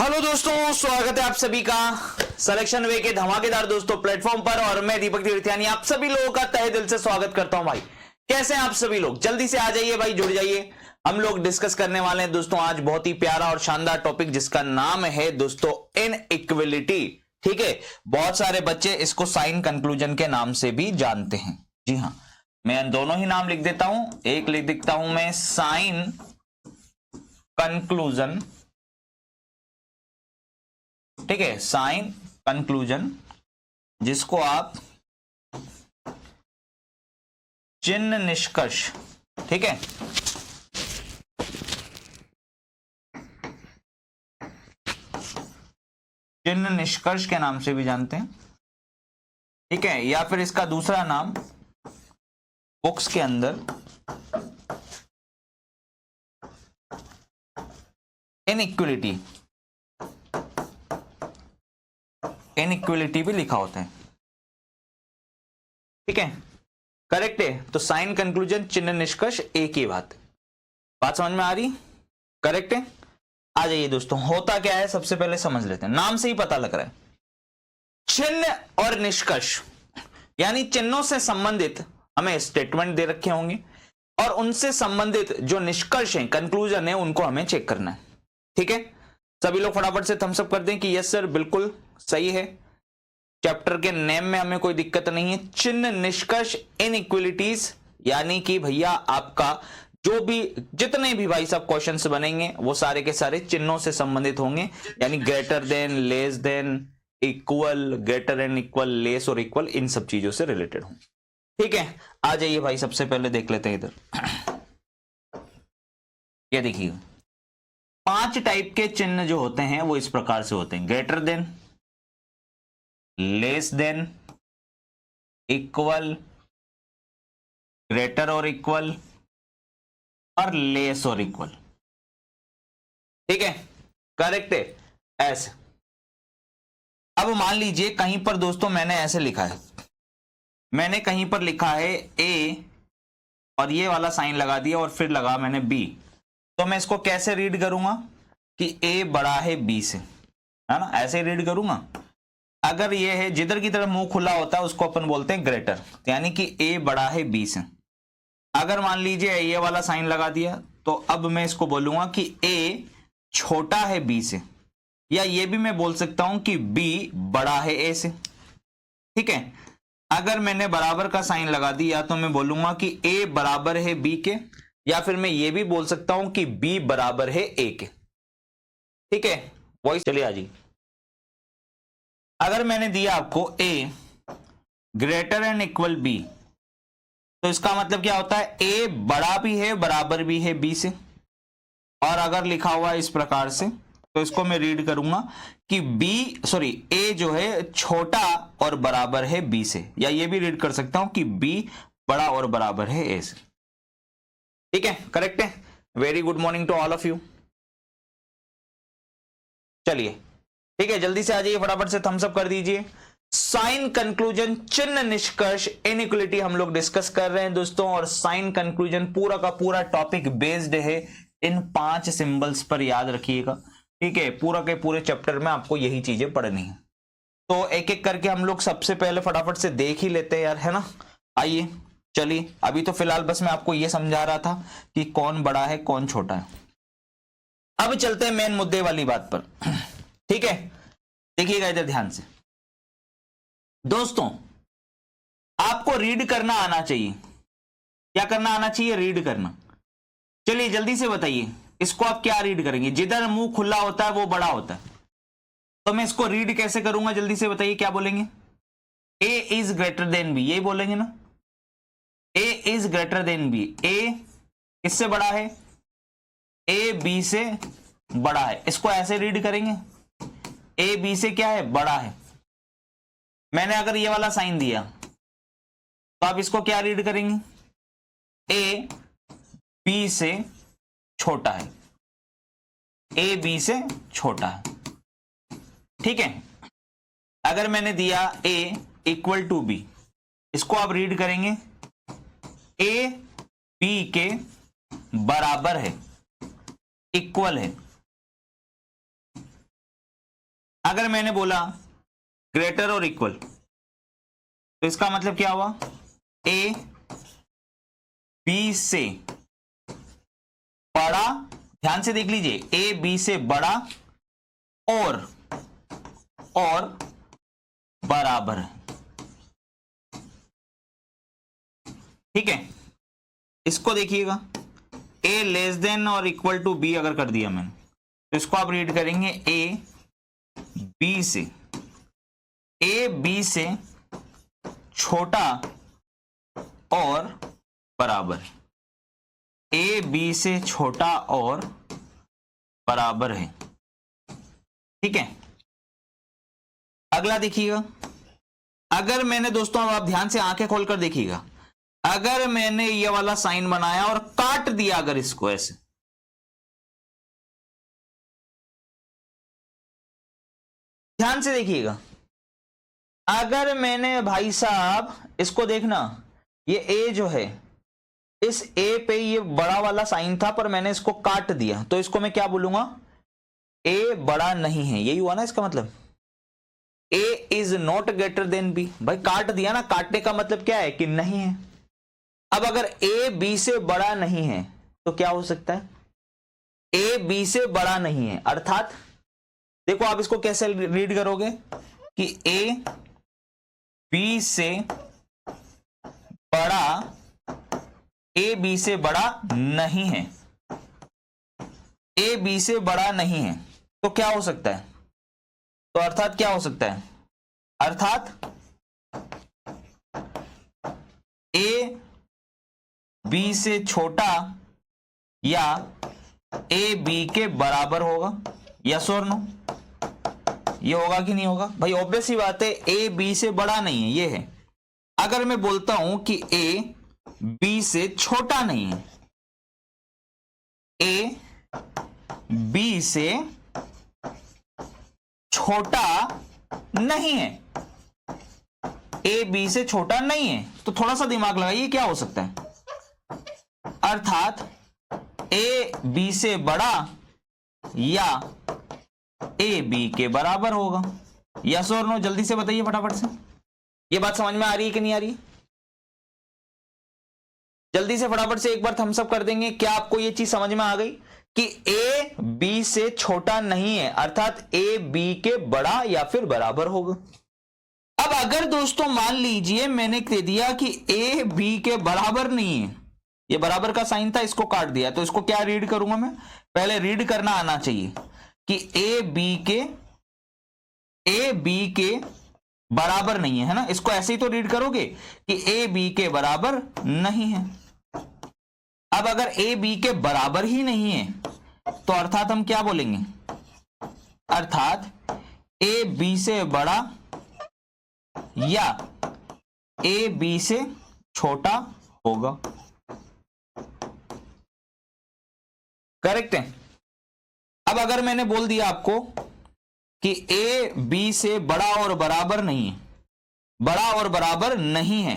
Hello दोस्तों, स्वागत है आप सभी का सिलेक्शन वे के धमाकेदार दोस्तों प्लेटफॉर्म पर। और मैं दीपक तीर्थयानी आप सभी लोगों का तहे दिल से स्वागत करता हूं। भाई कैसे हैं आप सभी लोग? जल्दी से आ जाइए भाई, जुड़ जाइए। हम लोग डिस्कस करने वाले हैं दोस्तों आज बहुत ही प्यारा और शानदार टॉपिक, जिसका नाम है दोस्तों इनइक्वलिटी। ठीक है, बहुत सारे बच्चे इसको साइन कंक्लूजन के नाम से भी जानते हैं। जी हाँ, मैं दोनों ही नाम लिख देता हूं। एक लिख देता हूं मैं साइन कंक्लूजन, ठीक है, साइन कंक्लूजन, जिसको आप चिन्ह निष्कर्ष, ठीक है, चिन्ह निष्कर्ष के नाम से भी जानते हैं। ठीक है, या फिर इसका दूसरा नाम बुक्स के अंदर इनइक्वलिटी, इनइक्वलिटी भी लिखा होता है। ठीक है, करेक्ट है। तो साइन कंक्लूजन चिन्ह निष्कर्ष एक ही बात समझ में आ रही? करेक्ट है। आ जाइए दोस्तों, होता क्या है सबसे पहले समझ लेते हैं। नाम से ही पता लग रहा है, चिन्ह और निष्कर्ष, यानी चिन्हों से संबंधित हमें स्टेटमेंट दे रखे होंगे और उनसे संबंधित जो निष्कर्ष है, कंक्लूजन है, उनको हमें चेक करना है। ठीक है, सभी लोग फटाफट से थम्स अप कर दें कि यस सर बिल्कुल सही है। चैप्टर के नेम में हमें कोई दिक्कत नहीं है। चिन्ह निष्कर्ष इनइक्वलिटीज, यानी कि भैया आपका जो भी जितने भी भाई सब क्वेश्चंस बनेंगे वो सारे के सारे चिन्हों से संबंधित होंगे, यानी greater than, less than, equal, greater and equal, less और इक्वल, इन सब चीजों से रिलेटेड होंगे। ठीक है, आ जाइए भाई, सबसे पहले देख लेते हैं इधर। ये देखिए, 5 टाइप के चिन्ह जो होते हैं वो इस प्रकार से होते हैं: greater than, less than, equal, greater और इक्वल, और लेस और इक्वल। ठीक है, करेक्ट है। ऐसे अब मान लीजिए कहीं पर दोस्तों मैंने ऐसे लिखा है, मैंने कहीं पर लिखा है ए और ये वाला साइन लगा दिया और फिर लगा मैंने बी, तो मैं इसको कैसे रीड करूंगा कि ए बड़ा है बी से, है ना? ऐसे रीड करूंगा। अगर ये है जिधर की तरफ मुंह खुला होता है उसको अपन बोलते हैं ग्रेटर, यानी कि ए बड़ा है बी से। अगर मान लीजिए ये वाला साइन लगा दिया तो अब मैं इसको बोलूंगा कि ए छोटा है बी से, या ये भी मैं बोल सकता हूं कि बी बड़ा है ए से। ठीक है, अगर मैंने बराबर का साइन लगा दिया तो मैं बोलूंगा कि ए बराबर है बी के, या फिर मैं ये भी बोल सकता हूं कि बी बराबर है ए के। ठीक है, वॉइस चलिए आ जी। अगर मैंने दिया आपको ए ग्रेटर एंड इक्वल बी, तो इसका मतलब क्या होता है? ए बड़ा भी है, बराबर भी है बी से। और अगर लिखा हुआ है इस प्रकार से तो इसको मैं रीड करूंगा कि ए जो है छोटा और बराबर है बी से, या ये भी रीड कर सकता हूं कि बी बड़ा और बराबर है ए से। ठीक है, करेक्ट है। Very good morning to all of you. चलिए ठीक है, जल्दी से आ जाइए, फटाफट से थम्स अप कर दीजिए। साइन कंक्लूजन, चिन्ह निष्कर्ष, इनइक्वलिटी हम लोग डिस्कस कर रहे हैं दोस्तों। और साइन कंक्लूजन पूरा का पूरा टॉपिक बेस्ड है इन 5 सिंबल्स पर, याद रखिएगा। ठीक है, पूरा के पूरे चैप्टर में आपको यही चीजें पढ़नी है। तो एक एक करके हम लोग सबसे पहले फटाफट से देख ही लेते हैं यार, है ना? आइए चलिए, अभी तो फिलहाल बस मैं आपको यह समझा रहा था कि कौन बड़ा है कौन छोटा है। अब चलते हैं मेन मुद्दे वाली बात पर। ठीक है, देखिएगा इधर ध्यान से दोस्तों, आपको रीड करना आना चाहिए। क्या करना आना चाहिए? रीड करना। चलिए जल्दी से बताइए, इसको आप क्या रीड करेंगे? जिधर मुंह खुला होता है वो बड़ा होता है, तो मैं इसको रीड कैसे करूंगा? जल्दी से बताइए, क्या बोलेंगे? ए इज ग्रेटर देन बी, यही बोलेंगे ना? ए इज ग्रेटर देन बी, ए किससे बड़ा है? ए बी से बड़ा है। इसको ऐसे रीड करेंगे, ए बी से क्या है? बड़ा है। मैंने अगर ये वाला साइन दिया तो आप इसको क्या रीड करेंगे? ए बी से छोटा है, ए बी से छोटा है। ठीक है, अगर मैंने दिया ए इक्वल टू बी, इसको आप रीड करेंगे ए बी के बराबर है, इक्वल है। अगर मैंने बोला ग्रेटर और इक्वल, तो इसका मतलब क्या हुआ, ए बी से बड़ा, ध्यान से देख लीजिए, ए बी से बड़ा और बराबर है। ठीक है, इसको देखिएगा, ए लेस देन और इक्वल टू बी अगर कर दिया मैंने, तो इसको आप रीड करेंगे ए बी से छोटा और बराबर, ए बी से छोटा और बराबर है। ठीक है, अगला देखिएगा, अगर मैंने दोस्तों, अब आप ध्यान से आंखें खोलकर देखिएगा, अगर मैंने ये वाला साइन बनाया और काट दिया अगर इसको ऐसे, ध्यान से देखिएगा, अगर मैंने भाई साहब इसको देखना, ये ए जो है, इस ए पे ये बड़ा वाला साइन था पर मैंने इसको काट दिया, तो इसको मैं क्या बोलूंगा, ए बड़ा नहीं है, यही हुआ ना इसका मतलब, A is not greater than B. भाई काट दिया ना, काटने का मतलब क्या है कि नहीं है। अब अगर ए बी से बड़ा नहीं है तो क्या हो सकता है, ए बी से बड़ा नहीं है, अर्थात देखो आप इसको कैसे रीड करोगे कि ए बी से बड़ा, ए बी से बड़ा नहीं है, ए बी से बड़ा नहीं है, तो क्या हो सकता है, तो अर्थात क्या हो सकता है, अर्थात ए बी से छोटा या ए बी के बराबर होगा, यस और नो, ये होगा कि नहीं होगा। भाई ऑब्वियस ही बात है, ए बी से बड़ा नहीं है, ये है। अगर मैं बोलता हूं कि ए बी से छोटा नहीं है, ए बी से छोटा नहीं है, ए बी से छोटा नहीं है, तो थोड़ा सा दिमाग लगाइए, क्या हो सकता है, अर्थात ए बी से बड़ा या ए बी के बराबर होगा, यस और नो, जल्दी से बताइए फटाफट से, ये बात समझ में आ रही है कि नहीं आ रही, जल्दी से फटाफट से एक बार थम्स अप कर देंगे। क्या आपको ये चीज समझ में आ गई कि ए बी से छोटा नहीं है, अर्थात ए बी के बड़ा या फिर बराबर होगा। अब अगर दोस्तों मान लीजिए मैंने कह दिया कि ए बी के बराबर नहीं है, ये बराबर का साइन था, इसको काट दिया, तो इसको क्या रीड करूंगा मैं, पहले रीड करना आना चाहिए कि ए बी के बराबर नहीं है ना, इसको ऐसे ही तो रीड करोगे कि ए बी के बराबर नहीं है। अब अगर ए बी के बराबर ही नहीं है तो अर्थात हम क्या बोलेंगे, अर्थात ए बी से बड़ा या ए बी से छोटा होगा। करेक्ट है। अब अगर मैंने बोल दिया आपको कि ए बी से बड़ा और बराबर नहीं है, बड़ा और बराबर नहीं है,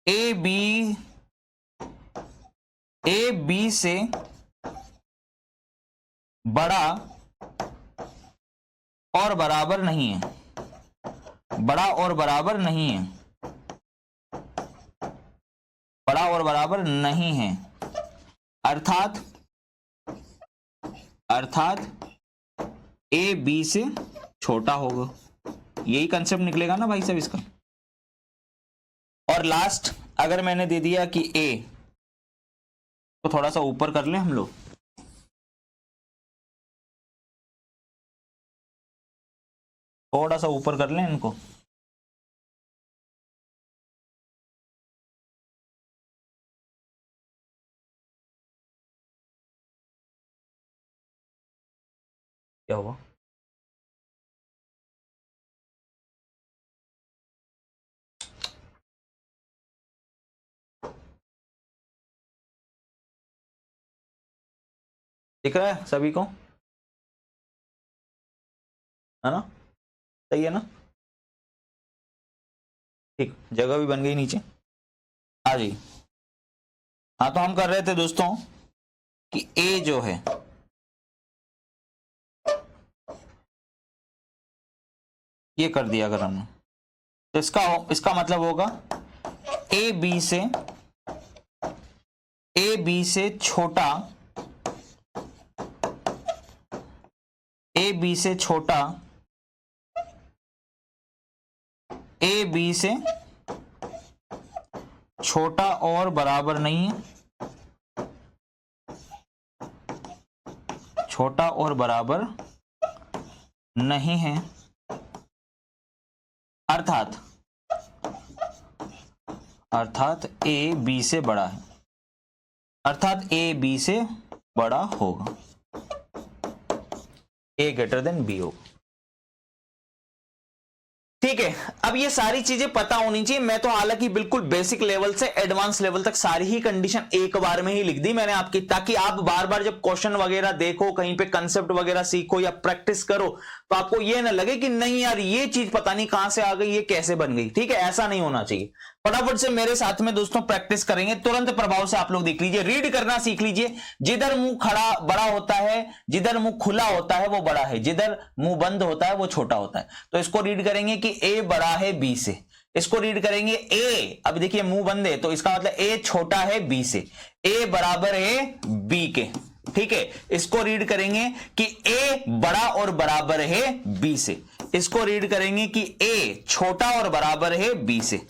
ए बी से बड़ा और बराबर नहीं है, बड़ा और बराबर नहीं है, बड़ा और बराबर नहीं है, अर्थात ए बी से छोटा होगा, यही कंसेप्ट निकलेगा ना भाई साहब इसका। और लास्ट अगर मैंने दे दिया कि ए, तो थोड़ा सा ऊपर कर लें हम लोग, थोड़ा सा ऊपर कर लें इनको, क्या हुआ, दिख रहा है सभी को, है ना, सही है ना, ठीक, जगह भी बन गई नीचे, आ जी। हाँ तो हम कर रहे थे दोस्तों कि ए जो है, ये कर दिया अगर हमने, तो इसका मतलब होगा ए बी से छोटा, ए बी से छोटा, ए बी से छोटा और बराबर नहीं है, छोटा और बराबर नहीं है, अर्थात ए बी से बड़ा है, अर्थात ए बी से बड़ा होगा, ए ग्रेटर देन बी होगा। ठीक है, अब ये सारी चीजें पता होनी चाहिए। मैं तो हालांकि बिल्कुल बेसिक लेवल से एडवांस लेवल तक सारी ही कंडीशन एक बार में ही लिख दी मैंने आपकी, ताकि आप बार बार जब क्वेश्चन वगैरह देखो, कहीं पे कंसेप्ट वगैरह सीखो या प्रैक्टिस करो, तो आपको ये ना लगे कि नहीं यार ये चीज पता नहीं कहां से आ गई, ये कैसे बन गई। ठीक है, ऐसा नहीं होना चाहिए। फटाफट से मेरे साथ में दोस्तों प्रैक्टिस करेंगे, तुरंत प्रभाव से आप लोग देख लीजिए, रीड करना सीख लीजिए। जिधर मुंह खड़ा बड़ा होता है, जिधर मुंह खुला होता है वो बड़ा है, जिधर मुंह बंद होता है वो छोटा होता है। तो इसको रीड करेंगे कि ए बड़ा है बी से, इसको रीड करेंगे ए, अब देखिए मुंह बंद है तो इसका मतलब ए छोटा है बी से, ए बराबर है बी के। ठीक है, इसको रीड करेंगे कि ए बड़ा और बराबर है बी से, इसको रीड करेंगे कि ए छोटा और बराबर है बी से,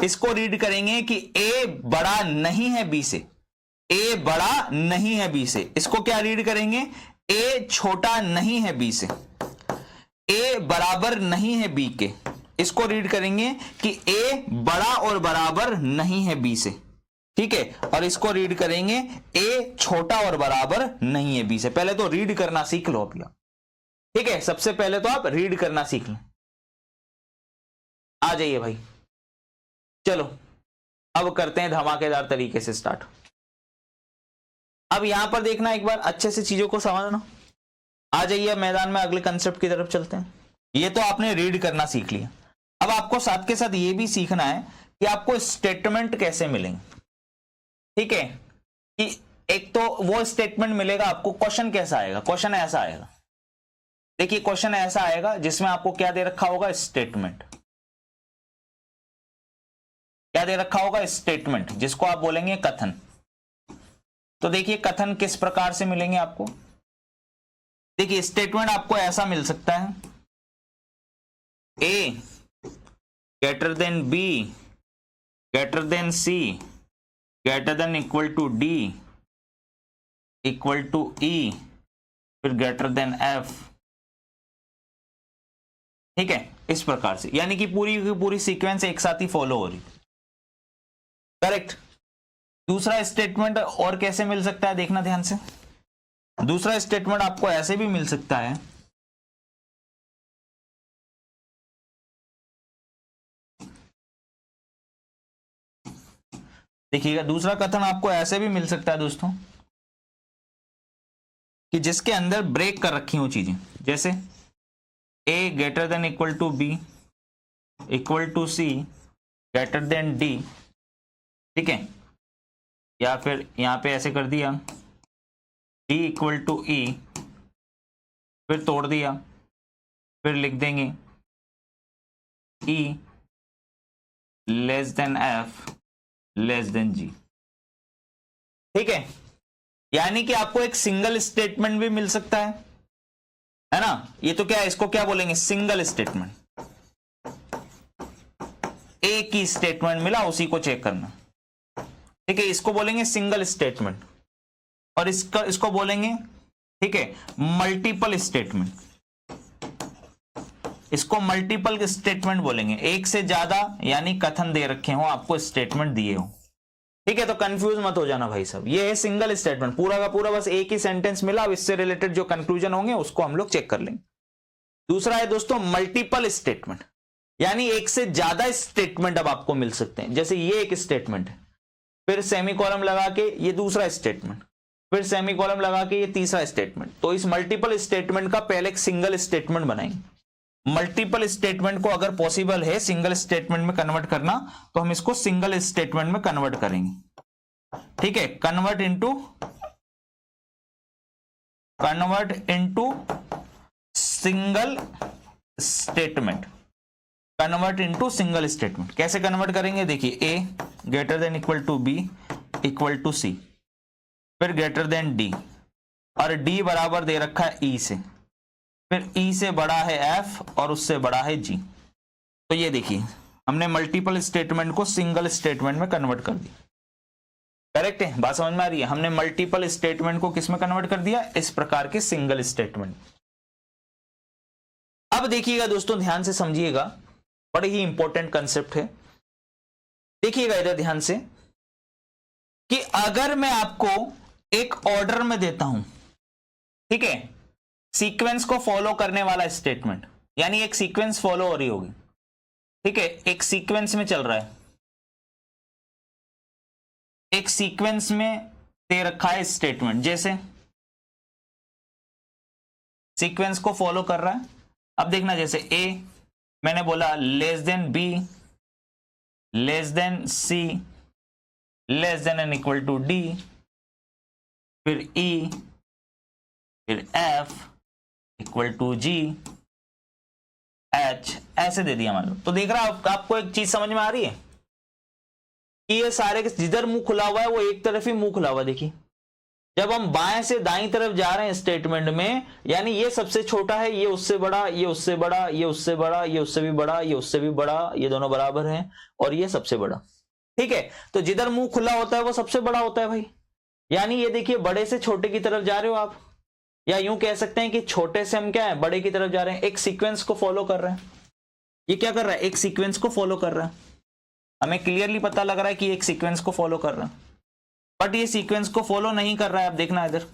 इसको रीड करेंगे कि ए बड़ा नहीं है बी से, ए बड़ा नहीं है बी से, इसको क्या रीड करेंगे, ए छोटा नहीं है बी से, ए बराबर नहीं है बी के, इसको रीड करेंगे कि ए बड़ा और बराबर नहीं है बी से। ठीक है, और इसको रीड करेंगे ए छोटा और बराबर नहीं है बी से। पहले तो रीड करना सीख लो अभी आप। ठीक है, सबसे पहले तो आप रीड करना सीख लो। आ जाइए भाई, चलो अब करते हैं धमाकेदार तरीके से स्टार्ट। अब यहां पर देखना, एक बार अच्छे से चीजों को समझना। आ जाइए मैदान में, अगले कंसेप्ट की तरफ चलते हैं। ये तो आपने रीड करना सीख लिया, अब आपको साथ के साथ ये भी सीखना है कि आपको स्टेटमेंट कैसे मिलेंगे। ठीक है, कि एक तो वो स्टेटमेंट मिलेगा आपको, क्वेश्चन कैसा आएगा, क्वेश्चन ऐसा आएगा। देखिए क्वेश्चन ऐसा आएगा जिसमें आपको क्या दे रखा होगा, स्टेटमेंट। क्या दे रखा होगा, स्टेटमेंट, जिसको आप बोलेंगे कथन। तो देखिए कथन किस प्रकार से मिलेंगे आपको। देखिए स्टेटमेंट आपको ऐसा मिल सकता है, A greater than B greater than C greater than equal to D equal to E, फिर ग्रेटर देन एफ। ठीक है, इस प्रकार से, यानी कि पूरी की पूरी सीक्वेंस एक साथ ही फॉलो हो रही। करेक्ट। दूसरा स्टेटमेंट और कैसे मिल सकता है, देखना ध्यान से। दूसरा स्टेटमेंट आपको ऐसे भी मिल सकता है, देखिएगा दूसरा कथन आपको ऐसे भी मिल सकता है दोस्तों, कि जिसके अंदर ब्रेक कर रखी हो चीजें, जैसे A greater than equal to B equal to C greater than D. ठीक है, या फिर यहां पे ऐसे कर दिया, डी इक्वल टू ई, फिर तोड़ दिया, फिर लिख देंगे E less than F less than G. ठीक है, यानी कि आपको एक सिंगल स्टेटमेंट भी मिल सकता है ना। ये तो क्या है, इसको क्या बोलेंगे, सिंगल स्टेटमेंट। एक ही स्टेटमेंट मिला, उसी को चेक करना। ठीक है, इसको बोलेंगे सिंगल स्टेटमेंट, और इसको बोलेंगे, ठीक है, मल्टीपल स्टेटमेंट। इसको मल्टीपल स्टेटमेंट बोलेंगे, एक से ज्यादा यानी कथन दे रखे हो आपको, स्टेटमेंट दिए हो। ठीक है, तो कंफ्यूज मत हो जाना भाई साहब, ये है सिंगल स्टेटमेंट, पूरा का पूरा बस एक ही सेंटेंस मिला। अब इससे रिलेटेड जो कंक्लूजन होंगे उसको हम लोग चेक कर लेंगे। दूसरा है दोस्तों मल्टीपल स्टेटमेंट, यानी एक से ज्यादा स्टेटमेंट अब आपको मिल सकते हैं। जैसे ये एक स्टेटमेंट है, फिर सेमीकोलन लगा के ये दूसरा स्टेटमेंट, फिर सेमीकोलन लगा के ये तीसरा स्टेटमेंट। तो इस मल्टीपल स्टेटमेंट का पहले एक सिंगल स्टेटमेंट बनाएंगे। मल्टीपल स्टेटमेंट को अगर पॉसिबल है सिंगल स्टेटमेंट में कन्वर्ट करना, तो हम इसको सिंगल स्टेटमेंट में कन्वर्ट करेंगे। ठीक है, convert into single statement. Convert into single statement. कैसे कन्वर्ट करेंगे, देखिए A greater than equal to B equal to C, फिर ग्रेटर देन डी, और डी बराबर दे रखा है ई से, फिर ई से बड़ा है एफ और उससे बड़ा है जी। तो ये देखिए हमने मल्टीपल स्टेटमेंट को सिंगल स्टेटमेंट में कन्वर्ट कर दिया। करेक्ट है, बात समझ में आ रही है? हमने मल्टीपल स्टेटमेंट को किस में कन्वर्ट कर दिया, इस प्रकार के सिंगल स्टेटमेंट। अब देखिएगा दोस्तों, ध्यान से समझिएगा, बड़े ही इंपॉर्टेंट कंसेप्ट है। देखिएगा इधर ध्यान से कि अगर मैं आपको एक ऑर्डर में देता हूं, ठीक है, सीक्वेंस को फॉलो करने वाला स्टेटमेंट, यानी एक सीक्वेंस फॉलो हो रही होगी, ठीक है, एक सीक्वेंस में चल रहा है, एक सीक्वेंस में दे रखा है स्टेटमेंट, जैसे सीक्वेंस को फॉलो कर रहा है। अब देखना, जैसे ए मैंने बोला less than B, less than C, less than N equal to D, फिर ई, फिर F equal to G, H, ऐसे दे दिया मान लो। तो देख रहा है आपको एक चीज समझ में आ रही है कि ये सारे जिधर मुंह खुला हुआ है वो एक तरफ ही मुंह खुला हुआ है। देखिए जब हम बाएं से दाईं तरफ जा रहे हैं स्टेटमेंट में, यानी ये सबसे छोटा है, ये उससे बड़ा, ये उससे बड़ा, ये उससे बड़ा, ये उससे भी बड़ा, ये उससे भी बड़ा, ये दोनों बराबर हैं, और ये सबसे बड़ा, ठीक है। तो जिधर मुंह खुला होता है वो सबसे बड़ा होता है भाई। यानी ये देखिए बड़े से छोटे की तरफ जा रहे हो आप, या यूं कह सकते हैं कि छोटे से हम क्या है बड़े की तरफ जा रहे हैं। एक सीक्वेंस को फॉलो कर रहे हैं। ये क्या कर रहा है, एक सीक्वेंस को फॉलो कर रहा है। हमें क्लियरली पता लग रहा है कि एक सीक्वेंस को फॉलो कर रहा है, बट ये सीक्वेंस को फॉलो नहीं कर रहा है। अब देखना इधर,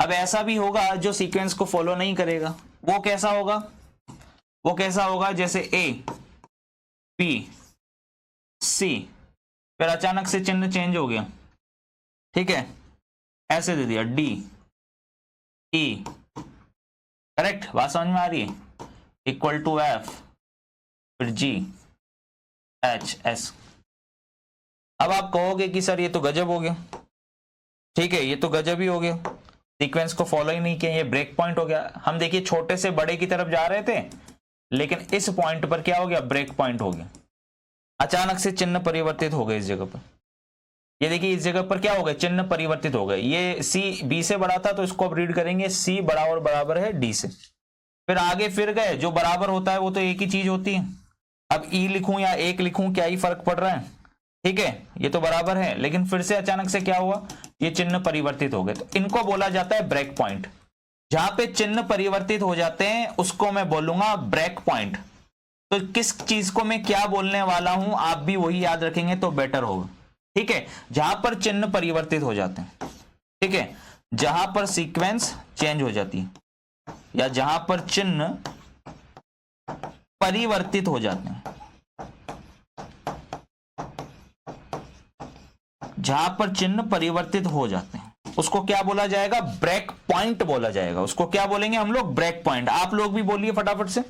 अब ऐसा भी होगा जो सीक्वेंस को फॉलो नहीं करेगा। वो कैसा होगा, वो कैसा होगा, जैसे ए बी सी, फिर अचानक से चिन्ह चेंज हो गया, ठीक है, ऐसे दे दिया डी ई, करेक्ट, बात समझ में आ रही है, इक्वल टू एफ, फिर जी एच एस। अब आप कहोगे कि सर ये तो गजब हो गया, ठीक है, ये तो गजब ही हो गया, सीक्वेंस को फॉलो ही नहीं किया, ये ब्रेक पॉइंट हो गया। हम देखिए छोटे से बड़े की तरफ जा रहे थे, लेकिन इस पॉइंट पर क्या हो गया, ब्रेक पॉइंट हो गया, अचानक से चिन्ह परिवर्तित हो गए इस जगह पर। ये देखिए इस जगह पर क्या हो गया, चिन्ह परिवर्तित हो गए। ये सी बी से बड़ा था तो इसको अब रीड करेंगे सी बड़ा और बराबर है डी से। फिर आगे फिर गए, जो बराबर होता है वो तो एक ही चीज होती है। अब ई लिखूं या एक लिखूं क्या ही फर्क पड़ रहा है, ठीक है, ये तो बराबर है, लेकिन फिर से अचानक से क्या हुआ, ये चिन्ह परिवर्तित हो गए। तो इनको बोला जाता है ब्रेक पॉइंट। जहां पे चिन्ह परिवर्तित हो जाते हैं उसको मैं बोलूंगा ब्रेक पॉइंट। तो किस चीज को मैं क्या बोलने वाला हूं आप भी वही याद रखेंगे तो बेटर होगा, ठीक है। जहां पर चिन्ह परिवर्तित हो जाते हैं, ठीक है, जहां पर सीक्वेंस चेंज हो जाती है, या जहां पर चिन्ह परिवर्तित हो जाते हैं, जहां पर चिन्ह परिवर्तित हो जाते हैं उसको क्या बोला जाएगा, ब्रेक पॉइंट बोला जाएगा। उसको क्या बोलेंगे हम लोग, ब्रेक पॉइंट। आप लोग भी बोलिए फटाफट से,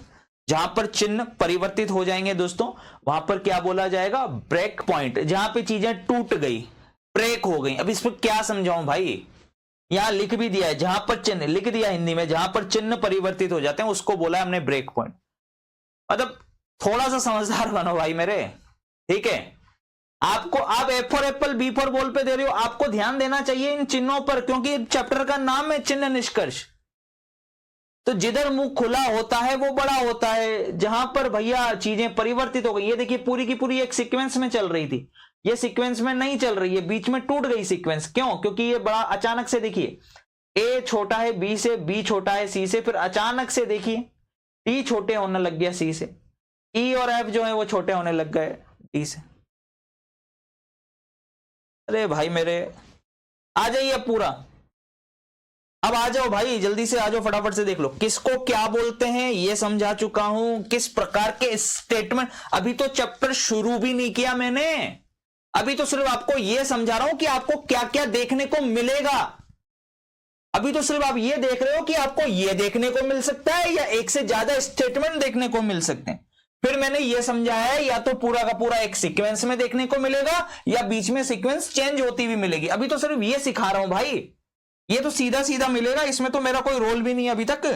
जहां पर चिन्ह परिवर्तित हो जाएंगे दोस्तों वहां पर क्या बोला जाएगा, ब्रेक पॉइंट। जहां पे चीजें टूट गई, ब्रेक हो गई। अब इस पर क्या समझाऊं भाई, यहां लिख भी दिया है, जहां पर चिन्ह लिख दिया हिंदी में, जहां पर चिन्ह परिवर्तित हो जाते हैं उसको बोला है हमने ब्रेक पॉइंट। मतलब थोड़ा सा समझदार बनो भाई मेरे, ठीक है। आपको आप A for apple B for ball पे दे रहे हो, आपको ध्यान देना चाहिए इन चिन्हों पर, क्योंकि चैप्टर का नाम है चिन्ह निष्कर्ष। तो जिधर मुंह खुला होता है वो बड़ा होता है, जहां पर भैया चीजें परिवर्तित हो गई। ये देखिए पूरी की पूरी एक सीक्वेंस में चल रही थी, ये सीक्वेंस में नहीं चल रही है, बीच में टूट गई सीक्वेंस। क्यों, क्योंकि ये बड़ा अचानक से, देखिए ए छोटा है बी से, बी छोटा है सी से, फिर अचानक से देखिए डी छोटे होने लग गया सी से, ई और एफ जो है वो छोटे होने लग गए डी से। अरे भाई मेरे, आ जाइए पूरा, अब आ जाओ भाई, जल्दी से आ जाओ, फटाफट से देख लो किसको क्या बोलते हैं ये समझा चुका हूं, किस प्रकार के स्टेटमेंट। अभी तो चैप्टर शुरू भी नहीं किया मैंने, अभी तो सिर्फ आपको ये समझा रहा हूं कि आपको क्या क्या देखने को मिलेगा। अभी तो सिर्फ आप ये देख रहे हो कि आपको ये देखने को मिल सकता है या एक से ज्यादा स्टेटमेंट देखने को मिल सकते हैं। फिर मैंने ये समझाया है या तो पूरा का पूरा एक सीक्वेंस में देखने को मिलेगा या बीच में सीक्वेंस चेंज होती हुई मिलेगी। अभी तो सिर्फ ये सिखा रहा हूं भाई, ये तो सीधा सीधा मिलेगा, इसमें तो मेरा कोई रोल भी नहीं है अभी तक।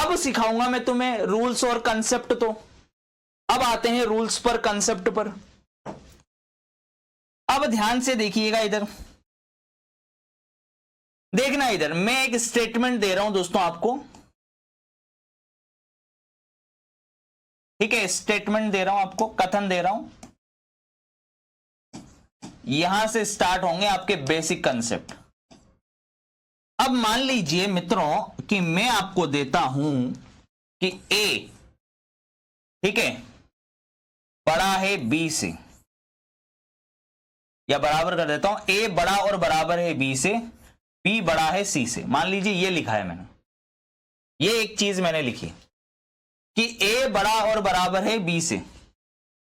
अब सिखाऊंगा मैं तुम्हें रूल्स और कंसेप्ट। तो अब आते हैं रूल्स पर, कंसेप्ट पर। अब ध्यान से देखिएगा, इधर देखना। इधर मैं एक स्टेटमेंट दे रहा हूं दोस्तों आपको, ठीक है, स्टेटमेंट दे रहा हूं आपको, कथन दे रहा हूं। यहां से स्टार्ट होंगे आपके बेसिक कंसेप्ट। अब मान लीजिए मित्रों कि मैं आपको देता हूं कि ए, ठीक है, बड़ा है बी से, या बराबर कर देता हूं, ए बड़ा और बराबर है बी से, बी बड़ा है सी से। मान लीजिए ये लिखा है मैंने, ये एक चीज मैंने लिखी कि ए बड़ा और बराबर है बी से।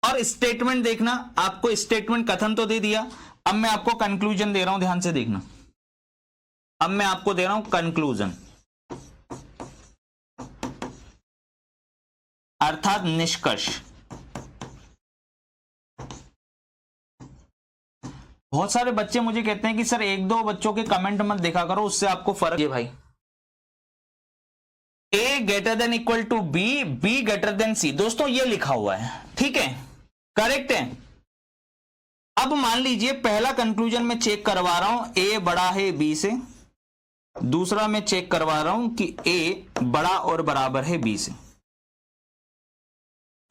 और स्टेटमेंट देखना, आपको स्टेटमेंट कथन तो दे दिया, अब मैं आपको कंक्लूजन दे रहा हूं, ध्यान से देखना। अब मैं आपको दे रहा हूं कंक्लूजन, अर्थात निष्कर्ष। बहुत सारे बच्चे मुझे कहते हैं कि सर एक दो बच्चों के कमेंट मत देखा करो, उससे आपको फर्क। ये भाई, A greater than equal to B, B greater than C, दोस्तों ये लिखा हुआ है, ठीक है, करेक्ट है। अब मान लीजिए पहला कंक्लूजन मैं चेक करवा रहा हूं, ए बड़ा है बी से। दूसरा मैं चेक करवा रहा हूं कि ए बड़ा और बराबर है बी से।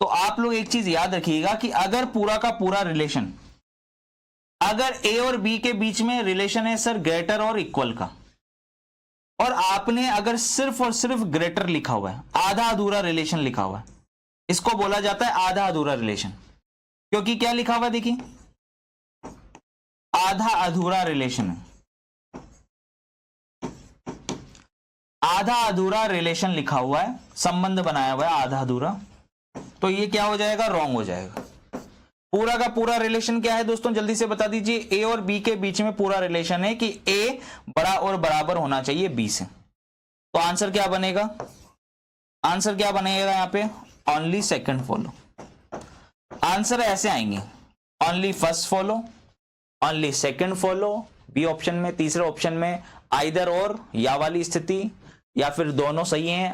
तो आप लोग एक चीज याद रखिएगा कि अगर पूरा का पूरा रिलेशन, अगर ए और बी के बीच में रिलेशन है सर ग्रेटर और इक्वल का, और आपने अगर सिर्फ और सिर्फ ग्रेटर लिखा हुआ है, आधा अधूरा रिलेशन लिखा हुआ है, इसको बोला जाता है आधा अधूरा रिलेशन। क्योंकि क्या लिखा हुआ है देखिए, आधा अधूरा रिलेशन है, आधा अधूरा रिलेशन लिखा हुआ है, संबंध बनाया हुआ है आधा अधूरा, तो ये क्या हो जाएगा, रॉन्ग हो जाएगा। पूरा का पूरा रिलेशन क्या है दोस्तों, जल्दी से बता दीजिए। ए और बी के बीच में पूरा रिलेशन है कि ए बड़ा और बराबर होना चाहिए बी से। तो आंसर क्या बनेगा, आंसर क्या बनेगा यहां पे, ओनली सेकंड फॉलो। आंसर ऐसे आएंगे, only first follow, only second follow, B option में। तीसरे ऑप्शन में आइदर और, या वाली स्थिति, या फिर दोनों सही हैं,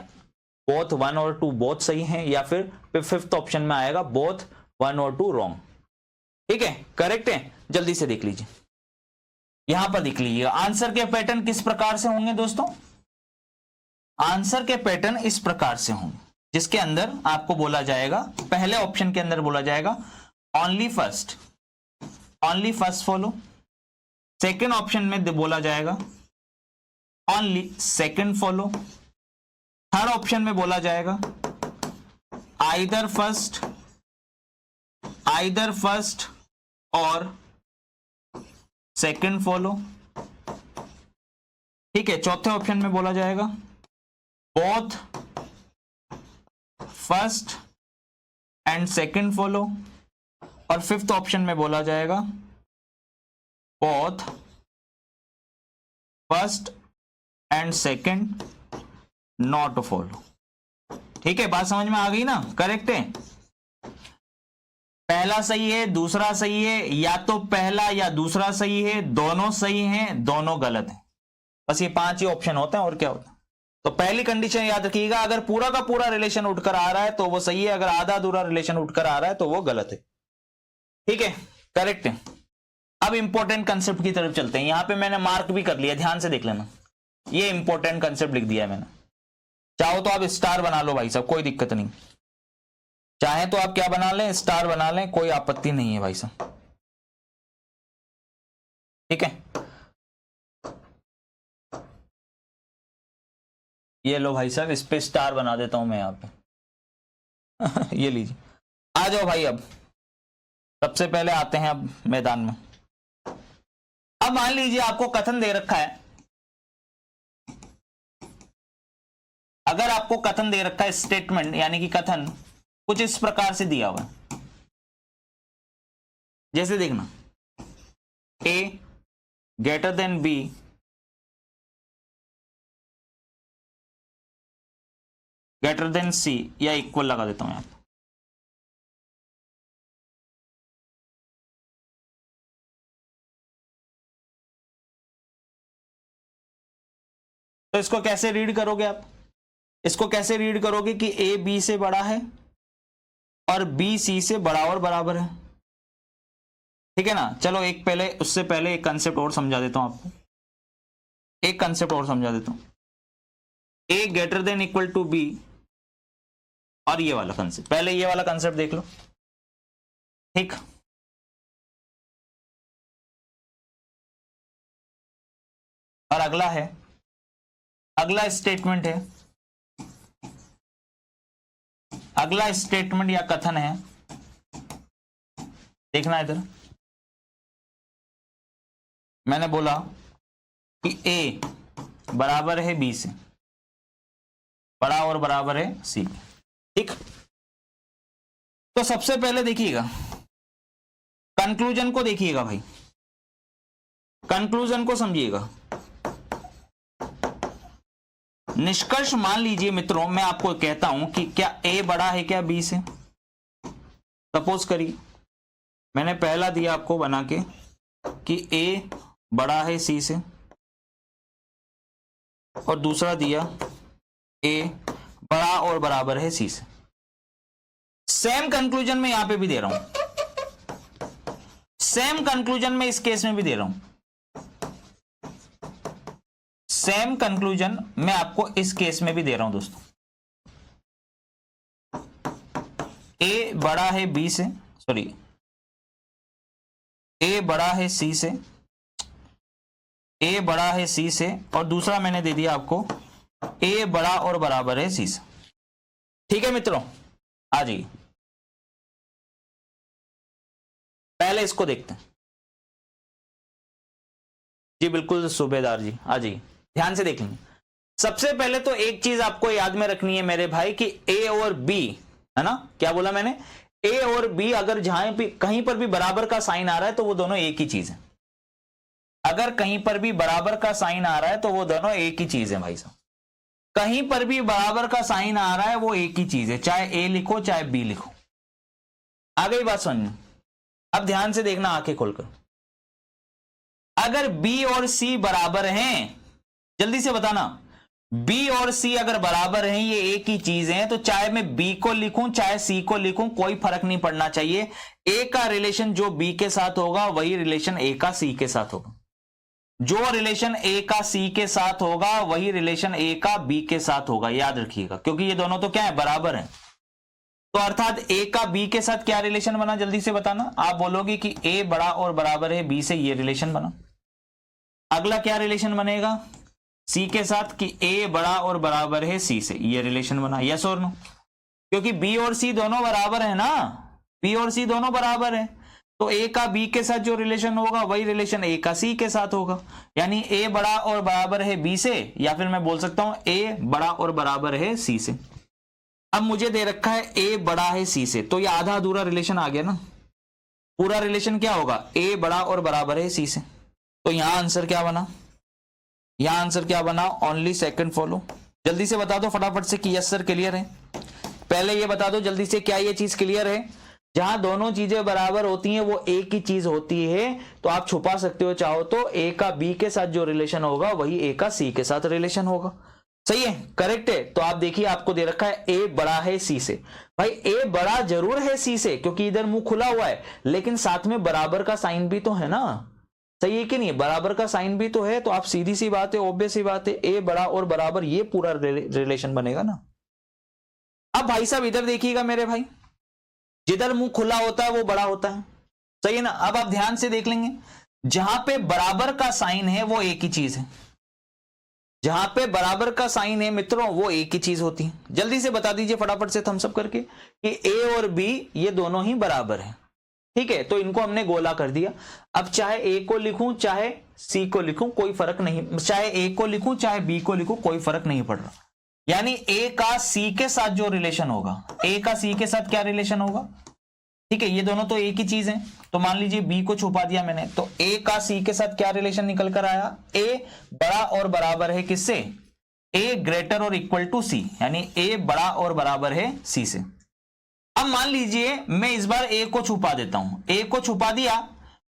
बोथ वन और टू बोथ सही हैं, या फिर फिफ्थ ऑप्शन में आएगा बोथ वन और टू रॉन्ग। ठीक है, करेक्ट है। जल्दी से देख लीजिए, यहां पर देख लीजिए आंसर के पैटर्न किस प्रकार से होंगे दोस्तों। आंसर के पैटर्न इस प्रकार से होंगे, जिसके अंदर आपको बोला जाएगा, पहले ऑप्शन के अंदर बोला जाएगा only first, only first follow. Second option में बोला जाएगा only second follow. Third option में बोला जाएगा आइदर फर्स्ट और सेकंड फॉलो। ठीक है, चौथे ऑप्शन में बोला जाएगा both first and second follow. और फिफ्थ ऑप्शन में बोला जाएगा both first and second not follow. ठीक है, बात समझ में आ गई ना, करेक्ट है। पहला सही है, दूसरा सही है, या तो पहला या दूसरा सही है, दोनों सही हैं, दोनों गलत हैं। बस ये 5 ही ऑप्शन होते हैं, और क्या होता है। तो पहली कंडीशन याद रखिएगा, अगर पूरा का पूरा रिलेशन उठकर आ रहा है तो वो सही है, अगर आधा अधूरा रिलेशन उठकर आ रहा है तो वो गलत है। ठीक है, करेक्ट है। अब इंपॉर्टेंट कंसेप्ट की तरफ चलते हैं। यहां पे मैंने मार्क भी कर लिया, ध्यान से देख लेना, ये इंपॉर्टेंट कंसेप्ट लिख दिया है मैंने। चाहो तो आप स्टार बना लो भाई साहब, कोई दिक्कत नहीं। चाहे तो आप क्या बना लें, स्टार बना लें, कोई आपत्ति नहीं है भाई साहब। ठीक है, ये लो भाई साहब, इस पे स्टार बना देता हूं मैं यहां पे। ये लीजिए, आ जाओ भाई। अब सबसे पहले आते हैं अब मैदान में। अब मान लीजिए आपको कथन दे रखा है, अगर आपको कथन दे रखा है, स्टेटमेंट यानी कि कथन कुछ इस प्रकार से दिया हुआ है, जैसे देखना, A greater than B greater than C, या इक्वल लगा देता हूं यहां पर। तो इसको कैसे रीड करोगे आप, इसको कैसे रीड करोगे कि ए बी से बड़ा है और बी सी से बड़ा और बराबर है, ठीक है ना। चलो एक पहले उससे पहले एक कंसेप्ट और समझा देता हूं आपको, एक कंसेप्ट और समझा देता हूं, A greater than equal to B और ये वाला कंसेप्ट, पहले ये वाला कंसेप्ट देख लो, ठीक। और अगला स्टेटमेंट है, अगला स्टेटमेंट या कथन है, देखना इधर, मैंने बोला कि ए बराबर है बी से, बड़ा और बराबर है सी, ठीक। तो सबसे पहले देखिएगा कंक्लूजन को, देखिएगा भाई, कंक्लूजन को समझिएगा। निष्कर्ष मान लीजिए मित्रों, मैं आपको कहता हूं कि क्या ए बड़ा है क्या बी से। सपोज करिए मैंने पहला दिया आपको बना के कि ए बड़ा है सी से, और दूसरा दिया ए बड़ा और बराबर है सी से। सेम कंक्लूजन में यहां पे भी दे रहा हूं, सेम कंक्लूजन में इस केस में भी दे रहा हूं, सेम कंक्लूजन मैं आपको इस केस में भी दे रहा हूं दोस्तों। ए बड़ा है बी से, सॉरी ए बड़ा है सी से, ए बड़ा है सी से, और दूसरा मैंने दे दिया आपको ए बड़ा और बराबर है सी से, ठीक है मित्रों। आ जाइए पहले इसको देखते हैं जी, बिल्कुल सूबेदार जी, आ जाइए ध्यान से देख लेंगे। सबसे पहले तो एक चीज आपको याद में रखनी है मेरे भाई कि ए और बी, है ना, क्या बोला मैंने, ए और बी अगर जहां भी कहीं पर भी बराबर का साइन आ रहा है तो वो दोनों एक ही चीज है। अगर कहीं पर भी बराबर का साइन आ रहा है तो वो दोनों एक ही चीज है भाई साहब, कहीं पर भी बराबर का साइन आ रहा है वो एक ही चीज है, चाहे ए लिखो चाहे बी लिखो। आ गई बात समझ में। अब ध्यान से देखना आंखें खोलकर, अगर बी और सी बराबर हैं, जल्दी से बताना, बी और सी अगर बराबर हैं, ये एक ही चीज है, तो चाहे मैं बी को लिखूं चाहे सी को लिखूं कोई फर्क नहीं पड़ना चाहिए। ए का रिलेशन जो बी के साथ होगा वही रिलेशन ए का सी के साथ होगा, जो रिलेशन ए का सी के साथ होगा वही रिलेशन ए का बी के साथ होगा, याद रखिएगा, क्योंकि ये दोनों तो क्या है, बराबर है। तो अर्थात ए का बी के साथ क्या रिलेशन बना, जल्दी से बताना। आप बोलोगे कि ए बड़ा और बराबर है बी से, ये रिलेशन बना। अगला क्या रिलेशन बनेगा, सी के साथ कि ए बड़ा और बराबर है सी से, ये रिलेशन बना। यस और नो, क्योंकि बी और सी दोनों बराबर है ना, बी और सी दोनों बराबर है, तो ए का बी के साथ जो रिलेशन होगा वही रिलेशन ए का सी के साथ होगा, यानी ए बड़ा और बराबर है बी से, या फिर मैं बोल सकता हूं ए बड़ा और बराबर है सी से। अब मुझे दे रखा है ए बड़ा है सी से, तो ये आधा अधूरा रिलेशन आ गया ना, पूरा रिलेशन क्या होगा, ए बड़ा और बराबर है सी से। तो यहां आंसर क्या बना, यहां आंसर क्या बना, ओनली सेकंड फॉलो। जल्दी से बता दो फटाफट से कि यस सर क्लियर है। पहले ये बता दो जल्दी से, क्या ये चीज क्लियर है, जहां दोनों चीजें बराबर होती हैं वो एक ही चीज होती है, तो आप छुपा सकते हो चाहो तो, ए का बी के साथ जो रिलेशन होगा वही ए का सी के साथ रिलेशन होगा। सही है, करेक्ट है। तो आप देखिए आपको दे रखा है ए बड़ा है सी से, भाई ए बड़ा जरूर है सी से क्योंकि इधर मुंह खुला हुआ है, लेकिन साथ में बराबर का साइन भी तो है ना, सही है कि नहीं, बराबर का साइन भी तो है, तो आप सीधी सी बात है, ऑब्वियस सी बात है, ए बड़ा और बराबर ये पूरा रिलेशन बनेगा ना। अब भाई साहब इधर देखिएगा मेरे भाई, जिधर मुंह खुला होता है वो बड़ा होता है, सही है ना। अब आप ध्यान से देख लेंगे, जहां पे बराबर का साइन है वो एक ही चीज है, जहां पे बराबर का साइन है मित्रों वो एक ही चीज होती है। जल्दी से बता दीजिए फटाफट से थम्स अप करके कि ए और बी ये दोनों ही बराबर है, ठीक है। तो इनको हमने गोला कर दिया। अब चाहे ए को लिखूं चाहे सी को लिखूं कोई फर्क नहीं, चाहे ए को लिखूं चाहे बी को लिखूं कोई फर्क नहीं पड़ रहा, यानी ए का सी के साथ जो रिलेशन होगा, ए का सी के साथ क्या रिलेशन होगा, ठीक है, ये दोनों तो एक ही चीज है। तो मान लीजिए बी को छुपा दिया मैंने, तो ए का सी के साथ क्या रिलेशन निकल कर आया, ए बड़ा और बराबर है किससे, ए ग्रेटर और इक्वल टू सी, यानी ए बड़ा और बराबर है सी से। अब मान लीजिए मैं इस बार ए को छुपा देता हूं, ए को छुपा दिया,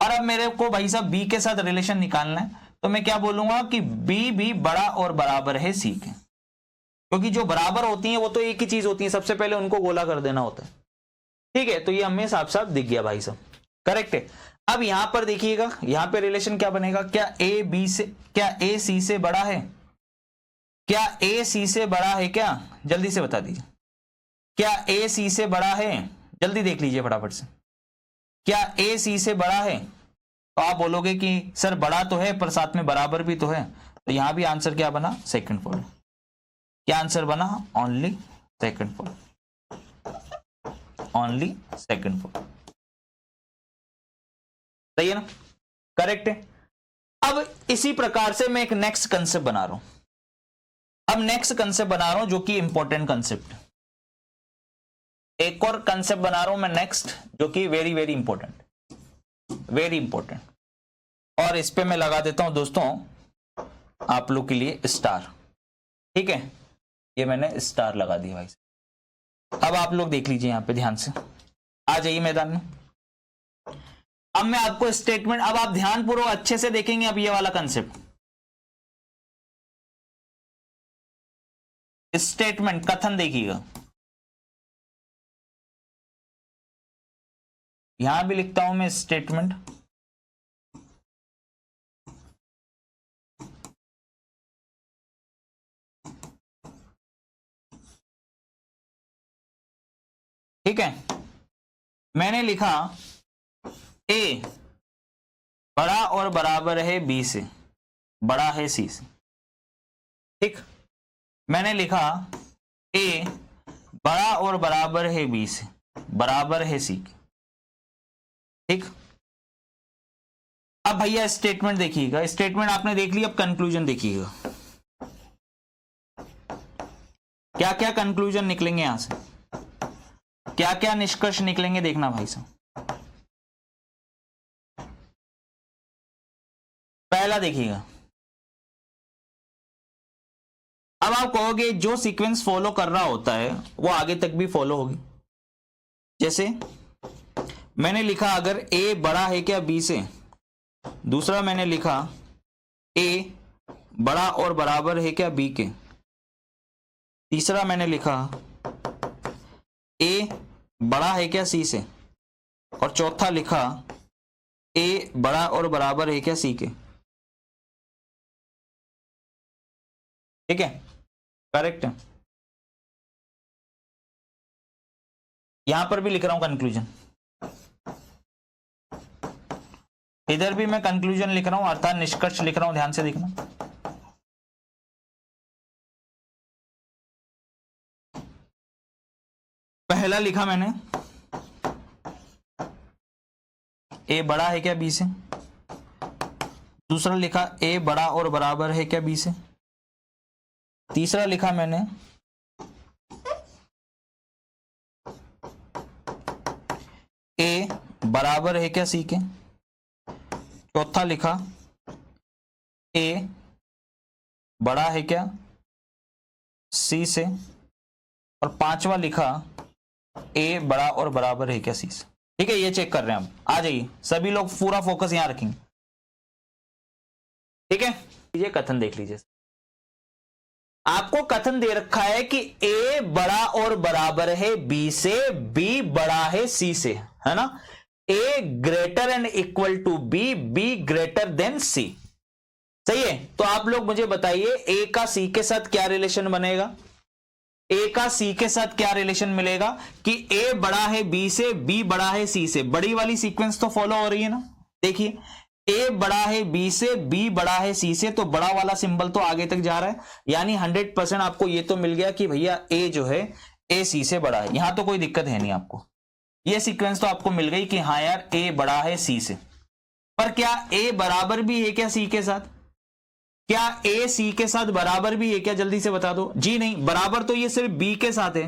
और अब मेरे को भाई साहब बी के साथ रिलेशन निकालना है, तो मैं क्या बोलूंगा कि बी भी बड़ा और बराबर है सी के। क्योंकि जो बराबर होती हैं वो तो एक ही चीज होती है, सबसे पहले उनको गोला कर देना होता है। ठीक है, तो ये हमें साफ साफ दिख गया भाई साहब, करेक्ट है। अब यहां पर देखिएगा, यहां पे रिलेशन क्या बनेगा, क्या ए सी से बड़ा है, क्या ए सी से बड़ा है, क्या जल्दी से बता दीजिए, क्या ए सी से बड़ा है, जल्दी देख लीजिए फटाफट से, क्या ए सी से बड़ा है। तो आप बोलोगे कि सर बड़ा तो है पर साथ में बराबर भी तो है, तो यहां भी आंसर क्या बना, सेकंड फॉलो। क्या आंसर बना, only second follow, only second follow. सही है ना, करेक्ट है। अब इसी प्रकार से मैं एक नेक्स्ट कंसेप्ट बना रहा हूं, अब नेक्स्ट कंसेप्ट बना रहा हूं जो कि इंपॉर्टेंट कंसेप्ट, एक और कंसेप्ट बना रहा हूं मैं नेक्स्ट जो कि very very important, very important. और इस पे मैं लगा देता हूं दोस्तों आप लोग के लिए स्टार। ठीक है, ये मैंने स्टार लगा दिया भाई। अब आप लोग देख लीजिए यहां पे ध्यान से, आ जाइए मैदान में। अब मैं आपको स्टेटमेंट, अब आप ध्यानपूर्वक अच्छे से देखेंगे अब ये वाला कंसेप्ट, स्टेटमेंट कथन देखिएगा, यहां भी लिखता हूं मैं स्टेटमेंट, ठीक है। मैंने लिखा ए बड़ा और बराबर है बी से, बड़ा है सी से। ठीक, मैंने लिखा ए बड़ा और बराबर है बी से, बराबर है सी के। ठीक, अब भैया स्टेटमेंट देखिएगा, स्टेटमेंट आपने देख लिया, अब कंक्लूजन देखिएगा, क्या क्या कंक्लूजन निकलेंगे यहां से, क्या क्या निष्कर्ष निकलेंगे, देखना भाई साहब। पहला देखिएगा, अब आप कहोगे जो सीक्वेंस फॉलो कर रहा होता है वो आगे तक भी फॉलो होगी। जैसे मैंने लिखा अगर ए बड़ा है क्या बी से, दूसरा मैंने लिखा ए बड़ा और बराबर है क्या बी के, तीसरा मैंने लिखा ए बड़ा है क्या सी से, और चौथा लिखा ए बड़ा और बराबर है क्या सी के। ठीक है, करेक्ट है। यहां पर भी लिख रहा हूं कंक्लूजन, इधर भी मैं कंक्लूजन लिख रहा हूं अर्थात निष्कर्ष लिख रहा हूं, ध्यान से देखना। पहला लिखा मैंने ए बड़ा है क्या बी से, दूसरा लिखा ए बड़ा और बराबर है क्या बी से, तीसरा लिखा मैंने ए बराबर है क्या सी के, चौथा लिखा ए बड़ा है क्या सी से, और पांचवा लिखा ए बड़ा और बराबर है क्या सी से। ठीक है, ये चेक कर रहे हैं, अब आ जाइए सभी लोग, पूरा फोकस यहां रखेंगे। ठीक है, ये कथन देख लीजिए, आपको कथन दे रखा है कि ए बड़ा और बराबर है बी से, बी बड़ा है सी से, है ना, A greater and equal to B, B greater than C. सही है, तो आप लोग मुझे बताइए ए का सी के साथ क्या रिलेशन बनेगा, ए का सी के साथ क्या रिलेशन मिलेगा कि ए बड़ा है बी से, बी बड़ा है सी से। बड़ी वाली सीक्वेंस तो फॉलो हो रही है ना, देखिए ए बड़ा है बी से, बी बड़ा है सी से, तो बड़ा वाला सिंबल तो आगे तक जा रहा है, यानी 100% आपको ये तो मिल गया कि भैया ए जो है ए सी से बड़ा है। यहां तो कोई दिक्कत है नहीं, आपको ये सीक्वेंस तो आपको मिल गई कि हाँ यार ए बड़ा है सी से। पर क्या ए बराबर भी है क्या सी के साथ, क्या ए सी के साथ बराबर भी है क्या, जल्दी से बता दो। जी नहीं, बराबर तो ये सिर्फ बी के साथ है,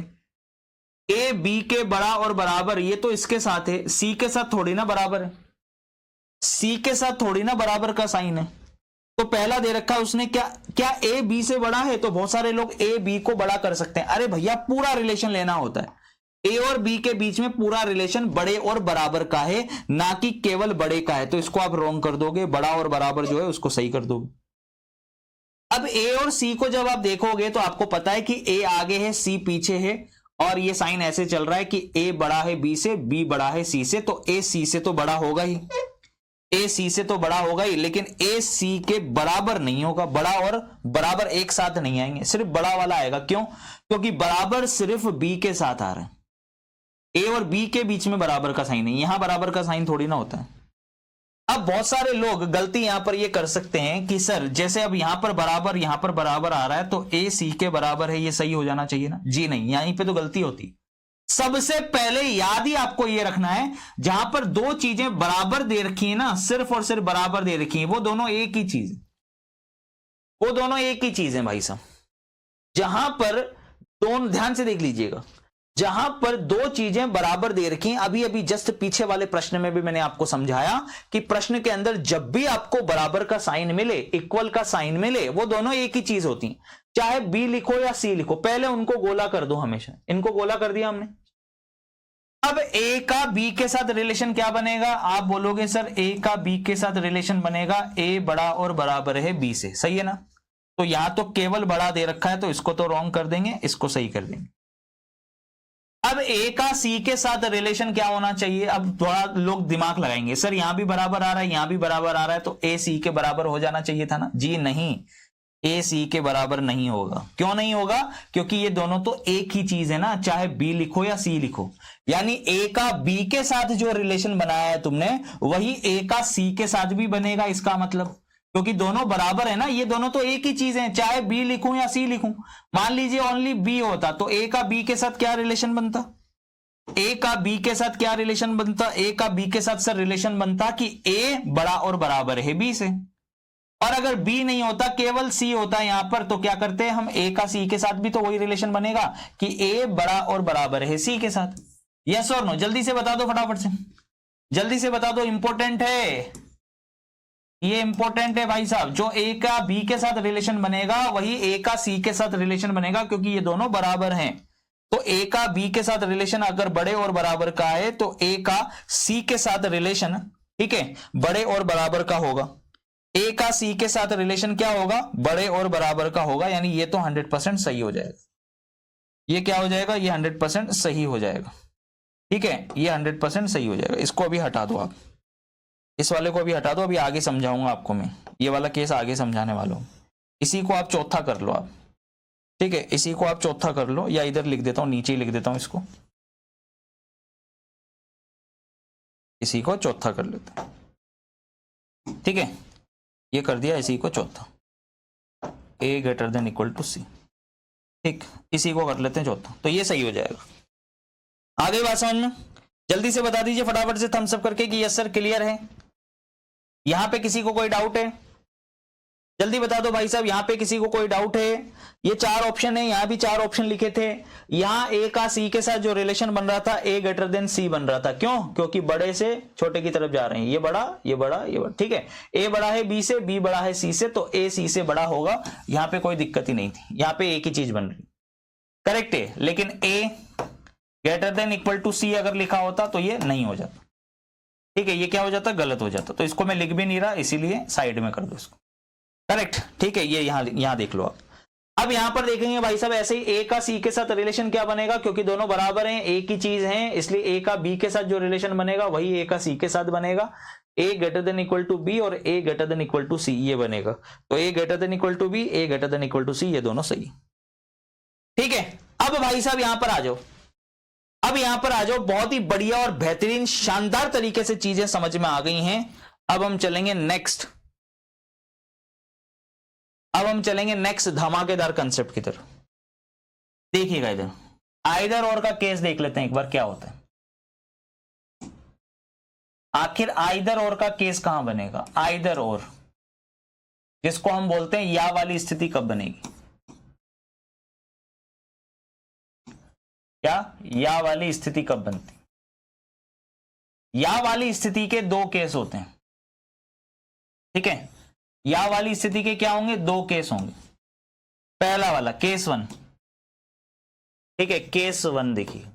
ए बी के बड़ा और बराबर ये तो इसके साथ है, सी के साथ थोड़ी ना बराबर है, सी के साथ थोड़ी ना बराबर का साइन है। तो पहला दे रखा है उसने क्या ए बी से बड़ा है, तो बहुत सारे लोग ए बी को बड़ा कर सकते हैं। अरे भैया पूरा रिलेशन लेना होता है, ए और बी के बीच में पूरा रिलेशन बड़े और बराबर का है, ना कि केवल बड़े का है। तो इसको आप रॉन्ग कर दोगे, बड़ा और बराबर जो है उसको सही कर दोगे। अब ए और सी को जब आप देखोगे तो आपको पता है कि ए आगे है, सी पीछे है, और ये साइन ऐसे चल रहा है कि ए बड़ा है बी से, बी बड़ा है सी से, तो ए सी से तो बड़ा होगा ही, ए सी से तो बड़ा होगा ही, लेकिन ए सी के बराबर नहीं होगा। बड़ा और बराबर एक साथ नहीं आएंगे, सिर्फ बड़ा वाला आएगा। क्यों? क्योंकि बराबर सिर्फ बी के साथ आ रहे हैं, ए और बी के बीच में बराबर का साइन है, यहां बराबर का साइन थोड़ी ना होता है। अब बहुत सारे लोग गलती यहां पर ये कर सकते हैं कि सर जैसे अब यहां पर बराबर आ रहा है तो ए सी के बराबर है, ये सही हो जाना चाहिए ना। जी नहीं, यहीं पे तो गलती होती। सबसे पहले याद ही आपको ये रखना है, जहां पर दो चीजें बराबर दे रखी है ना, सिर्फ और सिर्फ बराबर दे रखी है, वो दोनों एक ही चीज, वो दोनों एक ही चीज है भाई साहब। जहां पर दोनों, ध्यान से देख लीजिएगा, जहां पर दो चीजें बराबर दे रखी हैं, अभी अभी जस्ट पीछे वाले प्रश्न में भी मैंने आपको समझाया कि प्रश्न के अंदर जब भी आपको बराबर का साइन मिले, इक्वल का साइन मिले, वो दोनों एक ही चीज होती हैं। चाहे बी लिखो या सी लिखो, पहले उनको गोला कर दो, हमेशा इनको गोला कर दिया हमने। अब ए का बी के साथ रिलेशन क्या बनेगा? आप बोलोगे सर ए का बी के साथ रिलेशन बनेगा ए बड़ा और बराबर है बी से, सही है ना। तो यहां तो केवल बड़ा दे रखा है, तो इसको तो रॉन्ग कर देंगे, इसको सही कर देंगे। अब ए का सी के साथ रिलेशन क्या होना चाहिए? अब थोड़ा लोग दिमाग लगाएंगे, सर यहां भी बराबर आ रहा है, यहां भी बराबर आ रहा है, तो ए सी के बराबर हो जाना चाहिए था ना। जी नहीं, ए सी के बराबर नहीं होगा। क्यों नहीं होगा? क्योंकि ये दोनों तो एक ही चीज है ना, चाहे बी लिखो या सी लिखो। यानी ए का बी के साथ जो रिलेशन बनाया है तुमने, वही ए का सी के साथ भी बनेगा, इसका मतलब, क्योंकि दोनों बराबर है ना, ये दोनों तो एक ही चीज है, चाहे बी लिखूं या सी लिखूं। मान लीजिए ओनली बी होता तो ए का बी के साथ क्या रिलेशन बनता? ए का बी के साथ क्या रिलेशन बनता? ए का बी के साथ सर रिलेशन बनता कि ए बड़ा और बराबर है बी से। और अगर बी नहीं होता, केवल सी होता यहां पर, तो क्या करते हैं हम? ए का सी के साथ भी तो वही रिलेशन बनेगा कि ए बड़ा और बराबर है सी के साथ। यस और नो? जल्दी से बता दो, फटाफट से जल्दी से बता दो, इंपॉर्टेंट है ये, इंपॉर्टेंट है भाई साहब। जो ए का बी के साथ रिलेशन बनेगा वही ए का सी के साथ रिलेशन बनेगा, क्योंकि ये दोनों बराबर हैं। तो ए का बी के साथ रिलेशन अगर बड़े और बराबर का है, तो ए का सी के साथ रिलेशन, ठीक है, बड़े और बराबर का होगा। ए का सी के साथ रिलेशन क्या होगा? बड़े और बराबर का होगा। यानी ये तो 100% सही हो जाएगा। ये क्या हो जाएगा? ये 100% सही हो जाएगा, ठीक है, ये 100% सही हो जाएगा। इसको अभी हटा दो आप, इस वाले को अभी हटा दो, अभी आगे समझाऊंगा आपको मैं, ये वाला केस आगे समझाने वाला हूं। इसी को आप चौथा कर लो आप, ठीक है, इसी को आप चौथा कर लो, या इधर लिख देता हूं, नीचे ही लिख देता हूं इसको, इसी को चौथा कर लेते हैं, ठीक है, ये कर दिया इसी को चौथा, ए ग्रेटर देन इक्वल टू सी, ठीक, इसी को कर लेते हैं चौथा, तो ये सही हो जाएगा। आगे बात समझ में? जल्दी से बता दीजिए फटाफट से थम्स अप करके कि यस सर क्लियर है। यहां पे किसी को कोई डाउट है? जल्दी बता दो भाई साहब, यहां पे किसी को कोई डाउट है? ये 4 ऑप्शन है, यहां भी 4 ऑप्शन लिखे थे। यहां ए का सी के साथ जो रिलेशन बन रहा था, ए ग्रेटर देन सी बन रहा था। क्यों? क्योंकि बड़े से छोटे की तरफ जा रहे हैं, ये बड़ा ये बड़ा ये बड़ा, ठीक है। ए बड़ा है बी से, बी बड़ा है सी से, तो ए सी से बड़ा होगा। यहां पे कोई दिक्कत ही नहीं थी, यहां पे एक ही चीज बन रही, करेक्ट है। लेकिन ए ग्रेटर देन इक्वल टू सी अगर लिखा होता तो ये नहीं हो जाता, ठीक है, ये क्या हो जाता? गलत हो जाता। तो इसको मैं लिख भी नहीं रहा, इसीलिए साइड में कर दो इसको, करेक्ट, ठीक है। ये यहां देख लो आप। अब यहां पर देखेंगे भाई साहब, ऐसे ही ए का सी के साथ रिलेशन क्या बनेगा? क्योंकि दोनों बराबर हैं, एक ही चीज है, इसलिए ए का बी के साथ जो रिलेशन बनेगा वही ए का सी के साथ बनेगा। A greater than equal to B और A greater than equal to C, ये बनेगा। तो A greater than equal to B, A greater than equal to C, ये दोनों सही, ठीक है। अब भाई साहब यहां पर आ जाओ, अब यहां पर आ जाओ, बहुत ही बढ़िया और बेहतरीन शानदार तरीके से चीजें समझ में आ गई हैं। अब हम चलेंगे नेक्स्ट, अब हम चलेंगे नेक्स्ट धमाकेदार कंसेप्ट की तरफ। देखिएगा इधर, आइदर और का केस देख लेते हैं एक बार क्या होता है। आखिर आइदर और का केस कहां बनेगा? आइदर और, जिसको हम बोलते हैं या वाली स्थिति कब बनेगी? क्या या वाली स्थिति कब बनती? या वाली स्थिति के 2 केस होते हैं, ठीक है। या वाली स्थिति के क्या होंगे? 2 केस होंगे। पहला वाला केस 1, ठीक है, केस 1 देखिए,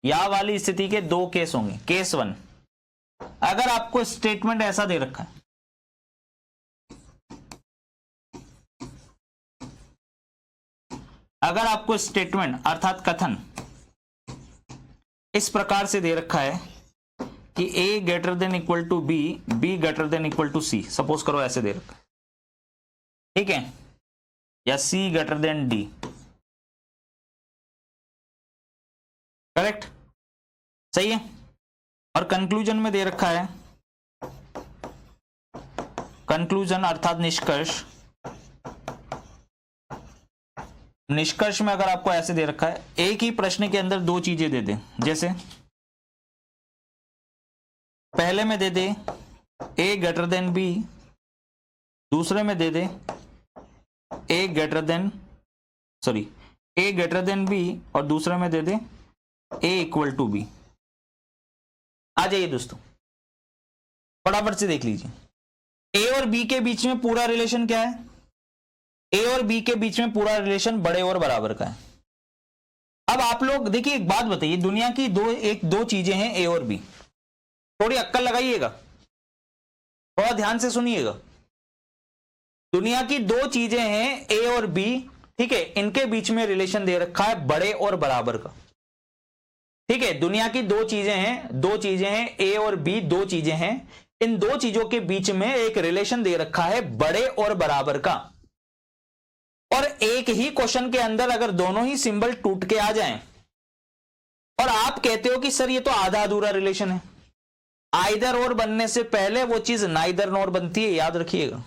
या वाली स्थिति के 2 केस होंगे। केस 1, अगर आपको स्टेटमेंट ऐसा दे रखा है, अगर आपको स्टेटमेंट अर्थात कथन इस प्रकार से दे रखा है कि a greater than equal to b, b greater than equal to c, suppose करो ऐसे दे रखा है, ठीक है, या c greater than d, correct, सही है। और कंक्लूजन में दे रखा है, कंक्लूजन अर्थात निष्कर्ष, निष्कर्ष में अगर आपको ऐसे दे रखा है, एक ही प्रश्न के अंदर दो चीजें दे दे, जैसे पहले में दे दे a ग्रेटर देन b, दूसरे में दे दे a ग्रेटर देन b और दूसरे में दे दे a इक्वल टू b। आ जाइए दोस्तों, फटाफट से देख लीजिए, a और b के बीच में पूरा रिलेशन क्या है? a और b के बीच में पूरा रिलेशन बड़े और बराबर का है। अब आप लोग देखिए, एक बात बताइए, दुनिया की दो चीजें हैं a और b, थोड़ी अक्कल लगाइएगा, थोड़ा ध्यान से सुनिएगा। दुनिया की दो चीजें हैं a और b, ठीक है, इनके बीच में रिलेशन दे रखा है बड़े और बराबर का, ठीक है। दुनिया की दो चीजें हैं a और b, दो चीजें हैं, इन दो चीजों के बीच में एक रिलेशन दे रखा है बड़े और बराबर का। और एक ही क्वेश्चन के अंदर अगर दोनों ही सिंबल टूट के आ जाएं और आप कहते हो कि सर ये तो आधा अधूरा रिलेशन है, आइदर और बनने से पहले वो चीज नाइदर नॉर बनती है, याद रखिएगा,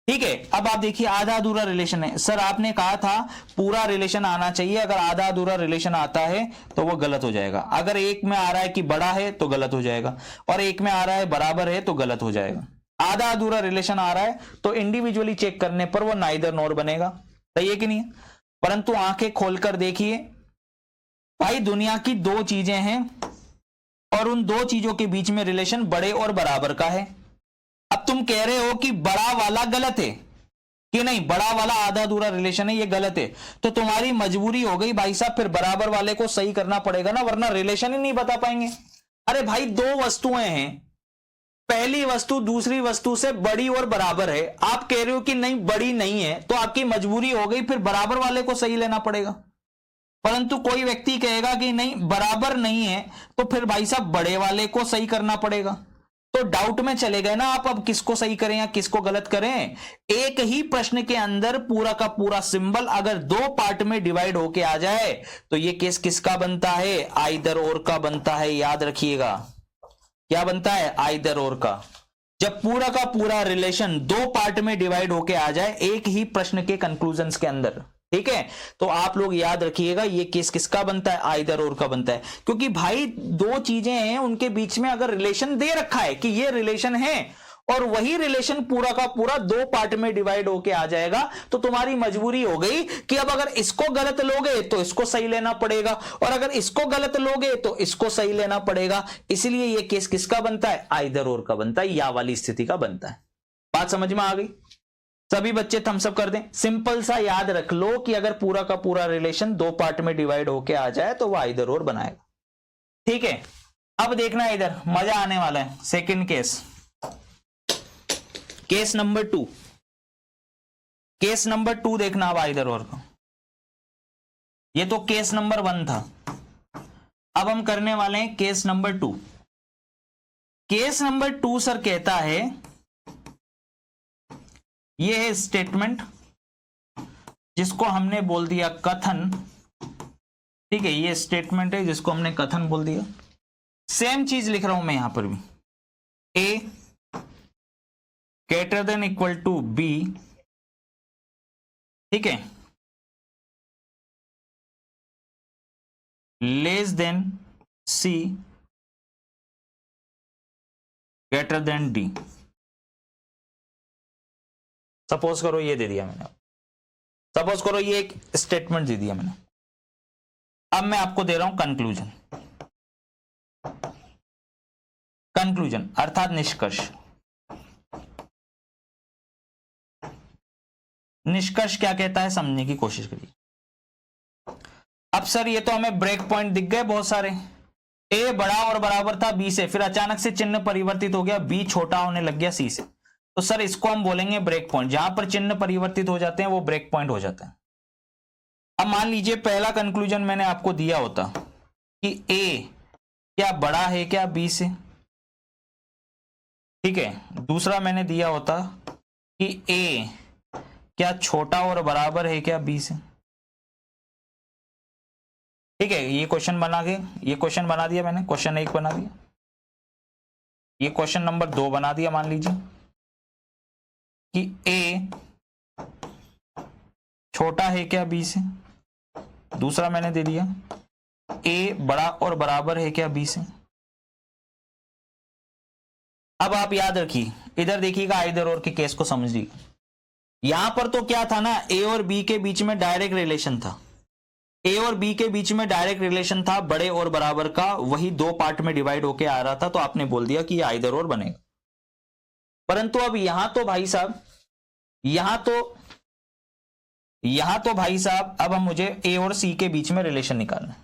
ठीक है। अब आप देखिए, आधा अधूरा रिलेशन है, सर आपने कहा था पूरा रिलेशन आना चाहिए, अगर आधा अधूरा रिलेशन आता है तो वो गलत हो जाएगा। अगर एक में आ रहा है कि बड़ा है तो गलत हो जाएगा, और एक में आ रहा है बराबर है तो गलत हो जाएगा। आधा अधूरा रिलेशन आ रहा है तो इंडिविजुअली चेक करने पर वो नाइदर नॉर बनेगा, सही है कि नहीं? परंतु आंखें खोलकर देखिए भाई, दुनिया की दो चीजें हैं और उन दो चीजों के बीच में रिलेशन बड़े और बराबर का है। अब तुम कह रहे हो कि बड़ा वाला गलत है कि नहीं, बड़ा वाला आधा अधूरा रिलेशन है, ये गलत है, तो तुम्हारी मजबूरी हो गई भाई साहब, फिर बराबर वाले को सही करना पड़ेगा ना, वरना रिलेशन ही नहीं बता पाएंगे। अरे भाई, दो वस्तुएं हैं, पहली वस्तु दूसरी वस्तु से बड़ी और बराबर है, आप कह रहे हो कि नहीं बड़ी नहीं है, तो आपकी मजबूरी हो गई फिर बराबर वाले को सही लेना पड़ेगा। परंतु कोई व्यक्ति कहेगा कि नहीं बराबर नहीं है, तो फिर भाई साहब बड़े वाले को सही करना पड़ेगा। तो डाउट में चले गए ना आप, अब किसको सही करें या किसको गलत करें। एक ही प्रश्न के अंदर पूरा का पूरा सिंबल अगर दो पार्ट में डिवाइड होके आ जाए तो ये केस किसका बनता है? आइदर और का बनता है, याद रखिएगा। क्या बनता है? आइदर और का। जब पूरा का पूरा रिलेशन दो पार्ट में डिवाइड होके आ जाए एक ही प्रश्न के कंक्लूजन्स के अंदर, ठीक है, तो आप लोग याद रखिएगा ये केस किसका बनता है? आइदर और का बनता है। क्योंकि भाई दो चीजें हैं, उनके बीच में अगर रिलेशन दे रखा है कि ये रिलेशन है और वही रिलेशन पूरा का पूरा दो पार्ट में डिवाइड होके आ जाएगा, तो तुम्हारी मजबूरी हो गई कि अब अगर इसको गलत लोगे तो इसको सही लेना पड़ेगा, और अगर इसको गलत लोगे तो इसको सही लेना पड़ेगा। इसलिए ये केस किसका बनता है? आइदर और का बनता है, या वाली स्थिति का बनता है। बात समझ में आ गई? सभी बच्चे थम्स अप कर दें। सिंपल सा याद रख लो कि अगर पूरा का पूरा रिलेशन दो पार्ट में डिवाइड होके आ जाए तो वो आइदर और बनाएगा, ठीक है। अब देखना है, इधर मजा आने वाला है। Second case, case number 2, case number 2 देखना अब आइदर और को। ये तो केस नंबर 1 था, अब हम करने वाले हैं case number 2। Case number 2 sir कहता है, ये है स्टेटमेंट जिसको हमने बोल दिया कथन, ठीक है, ये स्टेटमेंट है जिसको हमने कथन बोल दिया। सेम चीज लिख रहा हूं मैं यहां पर भी, A greater than equal to B, ठीक है, less than C greater than D. Suppose करो ये दे दिया मैंने, सपोज करो ये एक स्टेटमेंट दे दिया मैंने। अब मैं आपको दे रहा हूं कंक्लूजन। कंक्लूजन अर्थात निष्कर्ष। निष्कर्ष क्या कहता है समझने की कोशिश करिए। अब सर ये तो हमें ब्रेक पॉइंट दिख गए बहुत सारे। ए बड़ा और बराबर था बी से, फिर अचानक से चिन्ह परिवर्तित हो गया, बी छोटा होने लग गया सी से, तो सर इसको हम बोलेंगे ब्रेक पॉइंट। जहां पर चिन्ह परिवर्तित हो जाते हैं वो ब्रेक पॉइंट हो जाता है। अब मान लीजिए पहला कंक्लूजन मैंने आपको दिया होता कि ए क्या बड़ा है क्या बी से, ठीक है। दूसरा मैंने दिया होता कि ए क्या छोटा और बराबर है क्या बी से, ठीक है। ये क्वेश्चन बना दिया मैंने, क्वेश्चन 1 बना दिया। ये क्वेश्चन नंबर 2 बना दिया। मान लीजिए कि ए छोटा है क्या बी से, दूसरा मैंने दे दिया ए बड़ा और बराबर है क्या बी से। अब आप याद रखिए, इधर देखिएगा, आइदर और के केस को समझिए। यहां पर तो क्या था ना, ए और बी के बीच में डायरेक्ट रिलेशन था, ए और बी के बीच में डायरेक्ट रिलेशन था बड़े और बराबर का, वही 2 पार्ट में डिवाइड होके आ रहा था, तो आपने बोल दिया कि ये आइदर और बनेगा। परंतु अब यहां तो भाई साहब, अब हम मुझे ए और सी के बीच में रिलेशन निकालना है।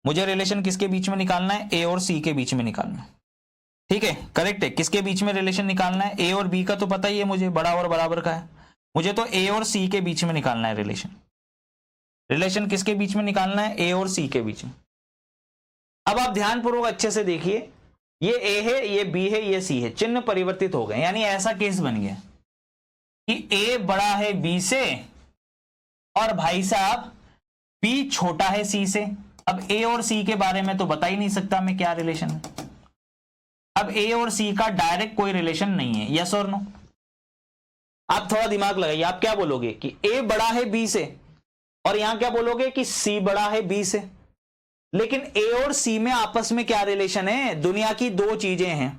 मुझे रिलेशन किसके बीच में निकालना है? ए और सी के बीच में निकालना है, ठीक है, करेक्ट है। किसके बीच में रिलेशन निकालना है? ए और बी का तो पता ही है मुझे, बड़ा और बराबर का है। मुझे तो ए और सी के बीच में निकालना है रिलेशन किसके बीच में निकालना है? ए और सी के बीच में। अब आप ध्यानपूर्वक अच्छे से देखिए, ये ए है, ये बी है, ये सी है, चिन्ह परिवर्तित हो गए। यानी ऐसा केस बन गया कि ए बड़ा है बी से और भाई साहब बी छोटा है सी से। अब ए और सी के बारे में तो बता ही नहीं सकता मैं क्या रिलेशन है। अब ए और सी का डायरेक्ट कोई रिलेशन नहीं है, यस और नो? आप थोड़ा दिमाग लगाइए, आप क्या बोलोगे कि ए बड़ा है बी से, और यहां क्या बोलोगे कि सी बड़ा है बी से। लेकिन ए और सी में आपस में क्या रिलेशन है? दुनिया की 2 चीजें हैं,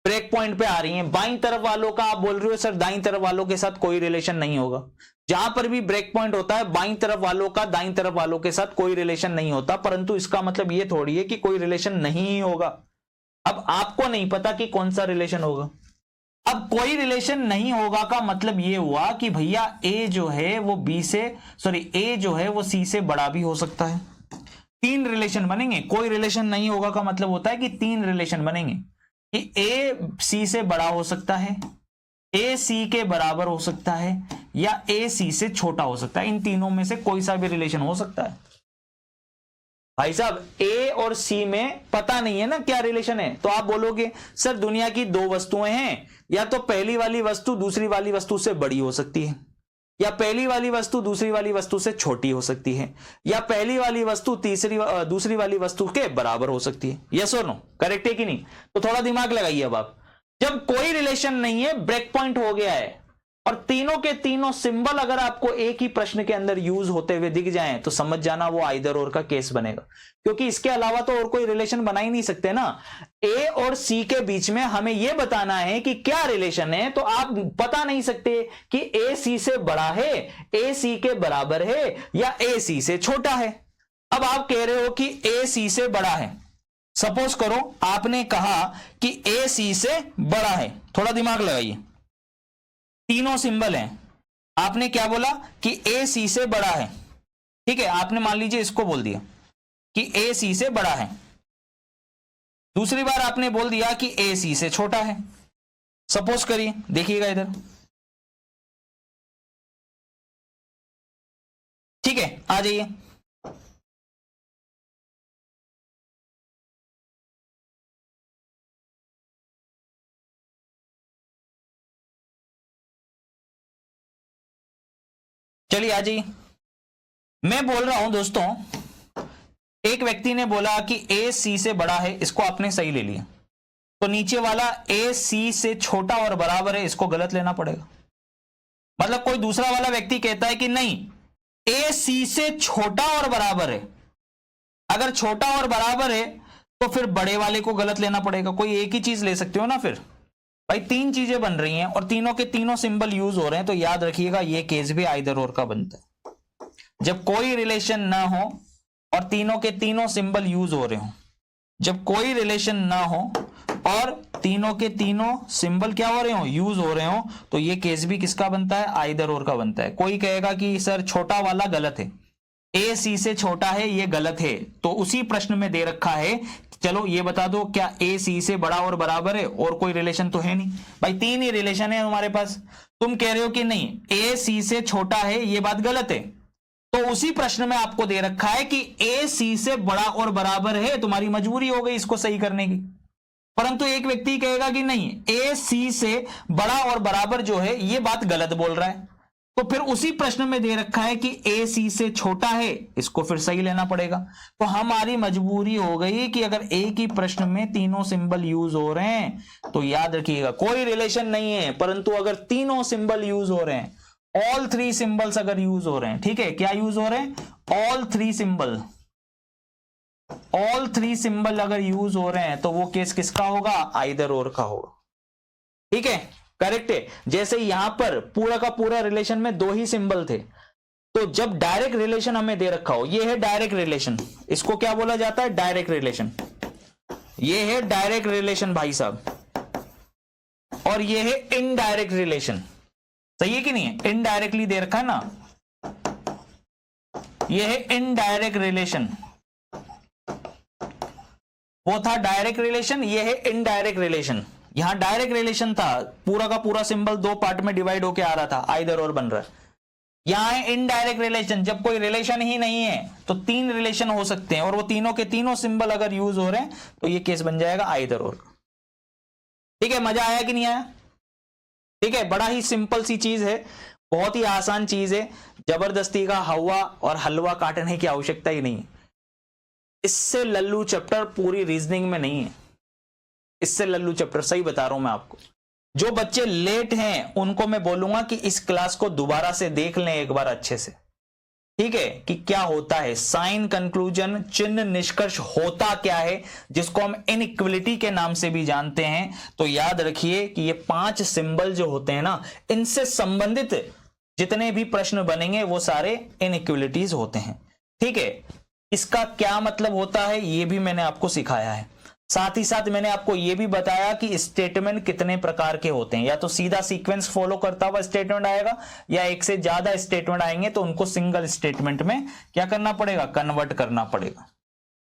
ब्रेक पॉइंट पे आ रही हैं। बाईं तरफ वालों का आप बोल रहे हो सर दाईं तरफ वालों के साथ कोई रिलेशन नहीं होगा। जहां पर भी ब्रेक पॉइंट होता है, बाईं तरफ वालों का दाईं तरफ वालों के साथ कोई रिलेशन नहीं होता। परंतु इसका मतलब यह थोड़ी है कि कोई रिलेशन नहीं ही होगा। अब आपको नहीं पता कि कौन सा रिलेशन होगा। अब कोई रिलेशन नहीं होगा का मतलब यह हुआ कि भैया ए जो है वो बी से, ए जो है वो सी से बड़ा भी हो सकता है। 3 रिलेशन बनेंगे। कोई रिलेशन नहीं होगा का मतलब होता है कि 3 रिलेशन बनेंगे कि ए सी से बड़ा हो सकता है, ए सी के बराबर हो सकता है, या ए सी से छोटा हो सकता है। इन तीनों में से कोई सा भी रिलेशन हो सकता है। भाई साहब ए और सी में पता नहीं है ना क्या रिलेशन है, तो आप बोलोगे सर दुनिया की 2 वस्तुएं हैं, या तो पहली वाली वस्तु दूसरी वाली वस्तु से बड़ी हो सकती है, या पहली वाली वस्तु दूसरी वाली वस्तु से छोटी हो सकती है, या पहली वाली वस्तु दूसरी वाली वस्तु के बराबर हो सकती है। यस और नो? करेक्ट है कि नहीं? तो थोड़ा दिमाग लगाइए। अब आप, जब कोई रिलेशन नहीं है, ब्रेक पॉइंट हो गया है, और तीनों के तीनों सिंबल अगर आपको एक ही प्रश्न के अंदर यूज होते हुए दिख जाएं, तो समझ जाना वो आइदर और का केस बनेगा। क्योंकि इसके अलावा तो और कोई रिलेशन बना ही नहीं सकते ना। ए और सी के बीच में हमें यह बताना है कि क्या रिलेशन है, तो आप बता नहीं सकते कि ए सी से बड़ा है, ए सी के बराबर है, या ए सी से छोटा है। अब आप कह रहे हो कि ए सी से बड़ा है। सपोज करो आपने कहा कि ए सी से बड़ा है, थोड़ा दिमाग लगाइए। तीनों सिंबल हैं, आपने क्या बोला कि ए सी से बड़ा है, ठीक है। आपने मान लीजिए इसको बोल दिया कि ए सी से बड़ा है। दूसरी बार आपने बोल दिया कि ए सी से छोटा है। सपोज करिए, देखिएगा इधर, ठीक है, आ जाइए। चलिए आ जाइए। मैं बोल रहा हूं दोस्तों, एक व्यक्ति ने बोला कि ए सी से बड़ा है, इसको आपने सही ले लिया, तो नीचे वाला ए सी से छोटा और बराबर है, इसको गलत लेना पड़ेगा। मतलब कोई दूसरा वाला व्यक्ति कहता है कि नहीं, ए सी से छोटा और बराबर है। अगर छोटा और बराबर है तो फिर बड़े वाले को गलत लेना पड़ेगा। कोई एक ही चीज ले सकते हो ना। फिर भाई 3 चीजें बन रही हैं और तीनों के तीनों सिंबल यूज हो रहे हैं, तो याद रखिएगा ये केस भी आइदर और का बनता है। जब कोई रिलेशन ना हो और तीनों के तीनों सिंबल यूज हो रहे हो, जब कोई रिलेशन ना हो और तीनों के तीनों सिंबल क्या हो रहे हो, यूज हो रहे हो, तो ये केस भी किसका बनता है? आइदर और का बनता है। कोई कहेगा कि सर छोटा वाला गलत है, ए सी से छोटा है, ये गलत है, तो उसी प्रश्न में दे रखा है, चलो ये बता दो क्या ए सी से बड़ा और बराबर है? और कोई रिलेशन तो है नहीं भाई, 3 ही रिलेशन है हमारे पास। तुम कह रहे हो कि नहीं ए सी से छोटा है, ये बात गलत है, तो तो उसी प्रश्न में आपको दे रखा है कि ए सी से बड़ा और बराबर है, तुम्हारी मजबूरी हो गई इसको सही करने की। परंतु एक व्यक्ति कहेगा कि नहीं, ए सी से बड़ा और बराबर जो है ये बात गलत बोल रहा है, तो फिर उसी प्रश्न में दे रखा है कि ए सी से छोटा है, इसको फिर सही लेना पड़ेगा। तो हमारी मजबूरी हो गई कि अगर एक ही प्रश्न में तीनों सिंबल यूज हो रहे हैं तो याद रखिएगा कोई रिलेशन नहीं है, परंतु अगर तीनों सिंबल यूज हो रहे हैं, ऑल थ्री सिंबल्स अगर यूज हो रहे हैं, ठीक है, क्या यूज हो रहे हैं, ऑल थ्री सिंबल अगर यूज हो रहे हैं तो वो केस किसका होगा, आइदर और का होगा। ठीक है, करेक्ट है। जैसे यहां पर पूरा का पूरा रिलेशन में दो ही सिंबल थे, तो जब डायरेक्ट रिलेशन हमें दे रखा हो, ये है डायरेक्ट रिलेशन, इसको क्या बोला जाता है, डायरेक्ट रिलेशन, ये है डायरेक्ट रिलेशन भाई साहब, और ये है इनडायरेक्ट रिलेशन, सही है कि नहीं है, इनडायरेक्टली दे रखा है ना, ये है इनडायरेक्ट रिलेशन, वो था डायरेक्ट रिलेशन, ये है इनडायरेक्ट रिलेशन। यहां डायरेक्ट रिलेशन था, पूरा का पूरा सिंबल दो पार्ट में डिवाइड होके आ रहा था, आइदर और बन रहा है। यहां है इनडायरेक्ट रिलेशन, जब कोई रिलेशन ही नहीं है तो तीन रिलेशन हो सकते हैं, और वो तीनों के तीनों सिंबल अगर यूज हो रहे हैं तो ये केस बन जाएगा आइदर और। ठीक है, मजा आया कि नहीं आया? ठीक है, बड़ा ही सिंपल सी चीज है, बहुत ही आसान चीज है, जबरदस्ती का हवा और हलवा काटने की आवश्यकता ही नहीं है। इससे लल्लू चैप्टर पूरी रीजनिंग में नहीं है, इससे लल्लू चैप्टर, सही बता रहा हूं मैं आपको। जो बच्चे लेट हैं उनको मैं बोलूंगा कि इस क्लास को दोबारा से देख लें एक बार अच्छे से, ठीक है, कि क्या होता है साइन कंक्लूजन, चिन्ह निष्कर्ष होता क्या है, जिसको हम इनइक्वलिटी के नाम से भी जानते हैं। तो याद रखिए कि ये 5 सिंबल जो होते हैं ना, इनसे संबंधित जितने भी प्रश्न बनेंगे वो सारे इनइक्वलिटीज होते हैं। ठीक है, इसका क्या मतलब होता है ये भी मैंने आपको सिखाया है, साथ ही साथ मैंने आपको यह भी बताया कि स्टेटमेंट कितने प्रकार के होते हैं, या तो सीधा सीक्वेंस फॉलो करता हुआ स्टेटमेंट आएगा, या एक से ज्यादा स्टेटमेंट आएंगे तो उनको सिंगल स्टेटमेंट में क्या करना पड़ेगा, कन्वर्ट करना पड़ेगा।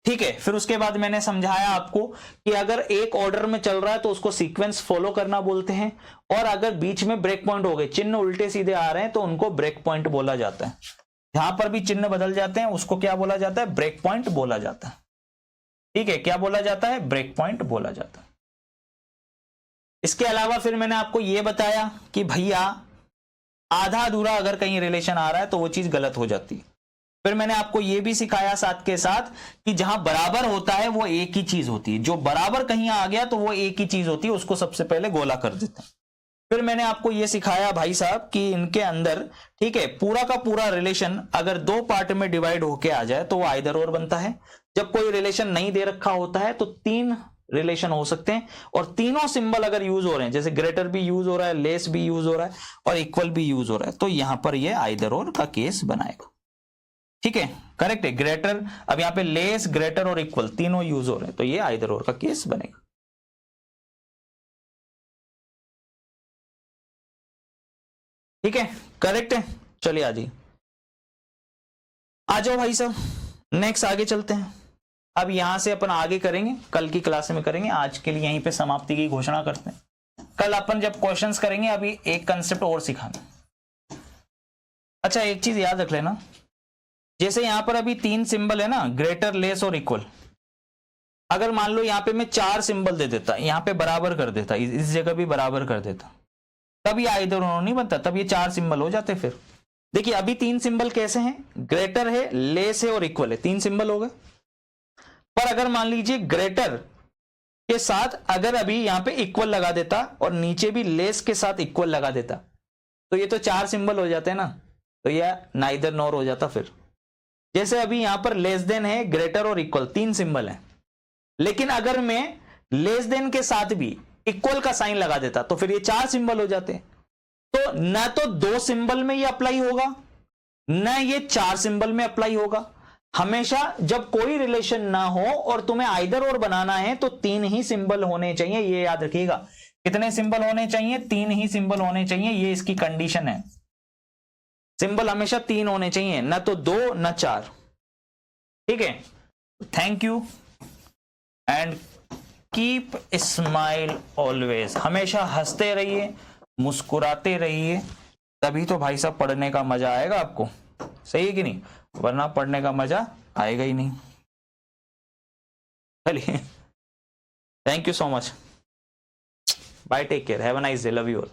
ठीक है, फिर उसके बाद मैंने समझाया आपको कि अगर एक ऑर्डर में चल रहा है तो उसको सीक्वेंस फॉलो करना बोलते हैं, और अगर बीच में ब्रेक पॉइंट हो गए, चिन्ह उल्टे सीधे आ रहे हैं तो उनको ब्रेक पॉइंट बोला जाता है। जहां पर भी चिन्ह बदल जाते हैं उसको क्या बोला जाता है, ब्रेक पॉइंट बोला जाता है। ठीक है, क्या बोला जाता है, ब्रेक पॉइंट बोला जाता है। इसके अलावा फिर मैंने आपको यह बताया कि भैया आधा अधूरा अगर कहीं रिलेशन आ रहा है तो वो चीज गलत हो जाती है। फिर मैंने आपको यह भी सिखाया साथ के साथ कि जहां बराबर होता है वो एक ही चीज होती है, जो बराबर कहीं आ गया तो वो एक ही चीज होती है, उसको सबसे पहले गोला कर देते हैं। फिर मैंने आपको यह सिखाया भाई साहब कि इनके अंदर, ठीक है, पूरा का पूरा रिलेशन अगर दो पार्ट में डिवाइड होके आ जाए तो वो आइदर और बनता है। जब कोई रिलेशन नहीं दे रखा होता है तो 3 रिलेशन हो सकते हैं, और तीनों सिंबल अगर यूज हो रहे हैं, जैसे ग्रेटर भी यूज हो रहा है, लेस भी यूज हो रहा है, और इक्वल भी यूज हो रहा है, तो यहां पर ये आइदर और का केस बनाएगा। ठीक है, करेक्ट है, ग्रेटर, अब यहां पे लेस, ग्रेटर और इक्वल तीनों यूज हो रहे हैं तो ये आइदर और का केस बनेगा। ठीक है, करेक्ट है, चलिए आ जाओ भाई साहब, नेक्स्ट आगे चलते हैं। अब यहां से अपन आगे करेंगे, कल की क्लास में करेंगे, आज के लिए यहीं पे समाप्ति की घोषणा करते हैं। कल अपन जब क्वेश्चंस करेंगे, अभी एक कंसेप्ट और सिखाना। अच्छा, एक चीज याद रख लेना, जैसे यहां पर अभी 3 सिंबल है ना, ग्रेटर, लेस और इक्वल, अगर मान लो यहां पे मैं 4 सिंबल दे देता, यहां पे बराबर कर देता, इस जगह भी बराबर कर देता, तब ये आइदर और नहीं बनता, तब ये 4 सिंबल हो जाते। फिर देखिए अभी 3 सिंबल कैसे हैं, ग्रेटर है, लेस है और इक्वल है, 3 सिंबल हो गए। पर अगर मान लीजिए ग्रेटर के साथ अगर अभी यहां पे इक्वल लगा देता और नीचे भी लेस के साथ इक्वल लगा देता, तो ये तो 4 सिंबल हो जाते हैं ना, तो यह नाइदर नॉर हो जाता। फिर जैसे अभी यहां पर लेस देन है, ग्रेटर और इक्वल 3 सिंबल है, लेकिन अगर मैं लेस देन के साथ भी इक्वल का साइन लगा देता तो फिर ये 4 सिंबल हो जाते। तो न तो 2 सिंबल में ये अप्लाई होगा, न ये 4 सिंबल में अप्लाई होगा। हमेशा जब कोई रिलेशन ना हो और तुम्हें आइदर और बनाना है तो 3 ही सिंबल होने चाहिए, ये याद रखिएगा। कितने सिंबल होने चाहिए, 3 ही सिंबल होने चाहिए, ये इसकी कंडीशन है। सिंबल हमेशा 3 होने चाहिए, न तो 2 न 4। ठीक है, thank you and keep smile always. हमेशा हंसते रहिए, मुस्कुराते रहिए, तभी तो भाई साहब पढ़ने का मजा आएगा आपको। सही है कि नहीं, वरना पढ़ने का मजा आएगा ही नहीं। चलिए, thank you so much, bye, take care, have a nice day, love you all.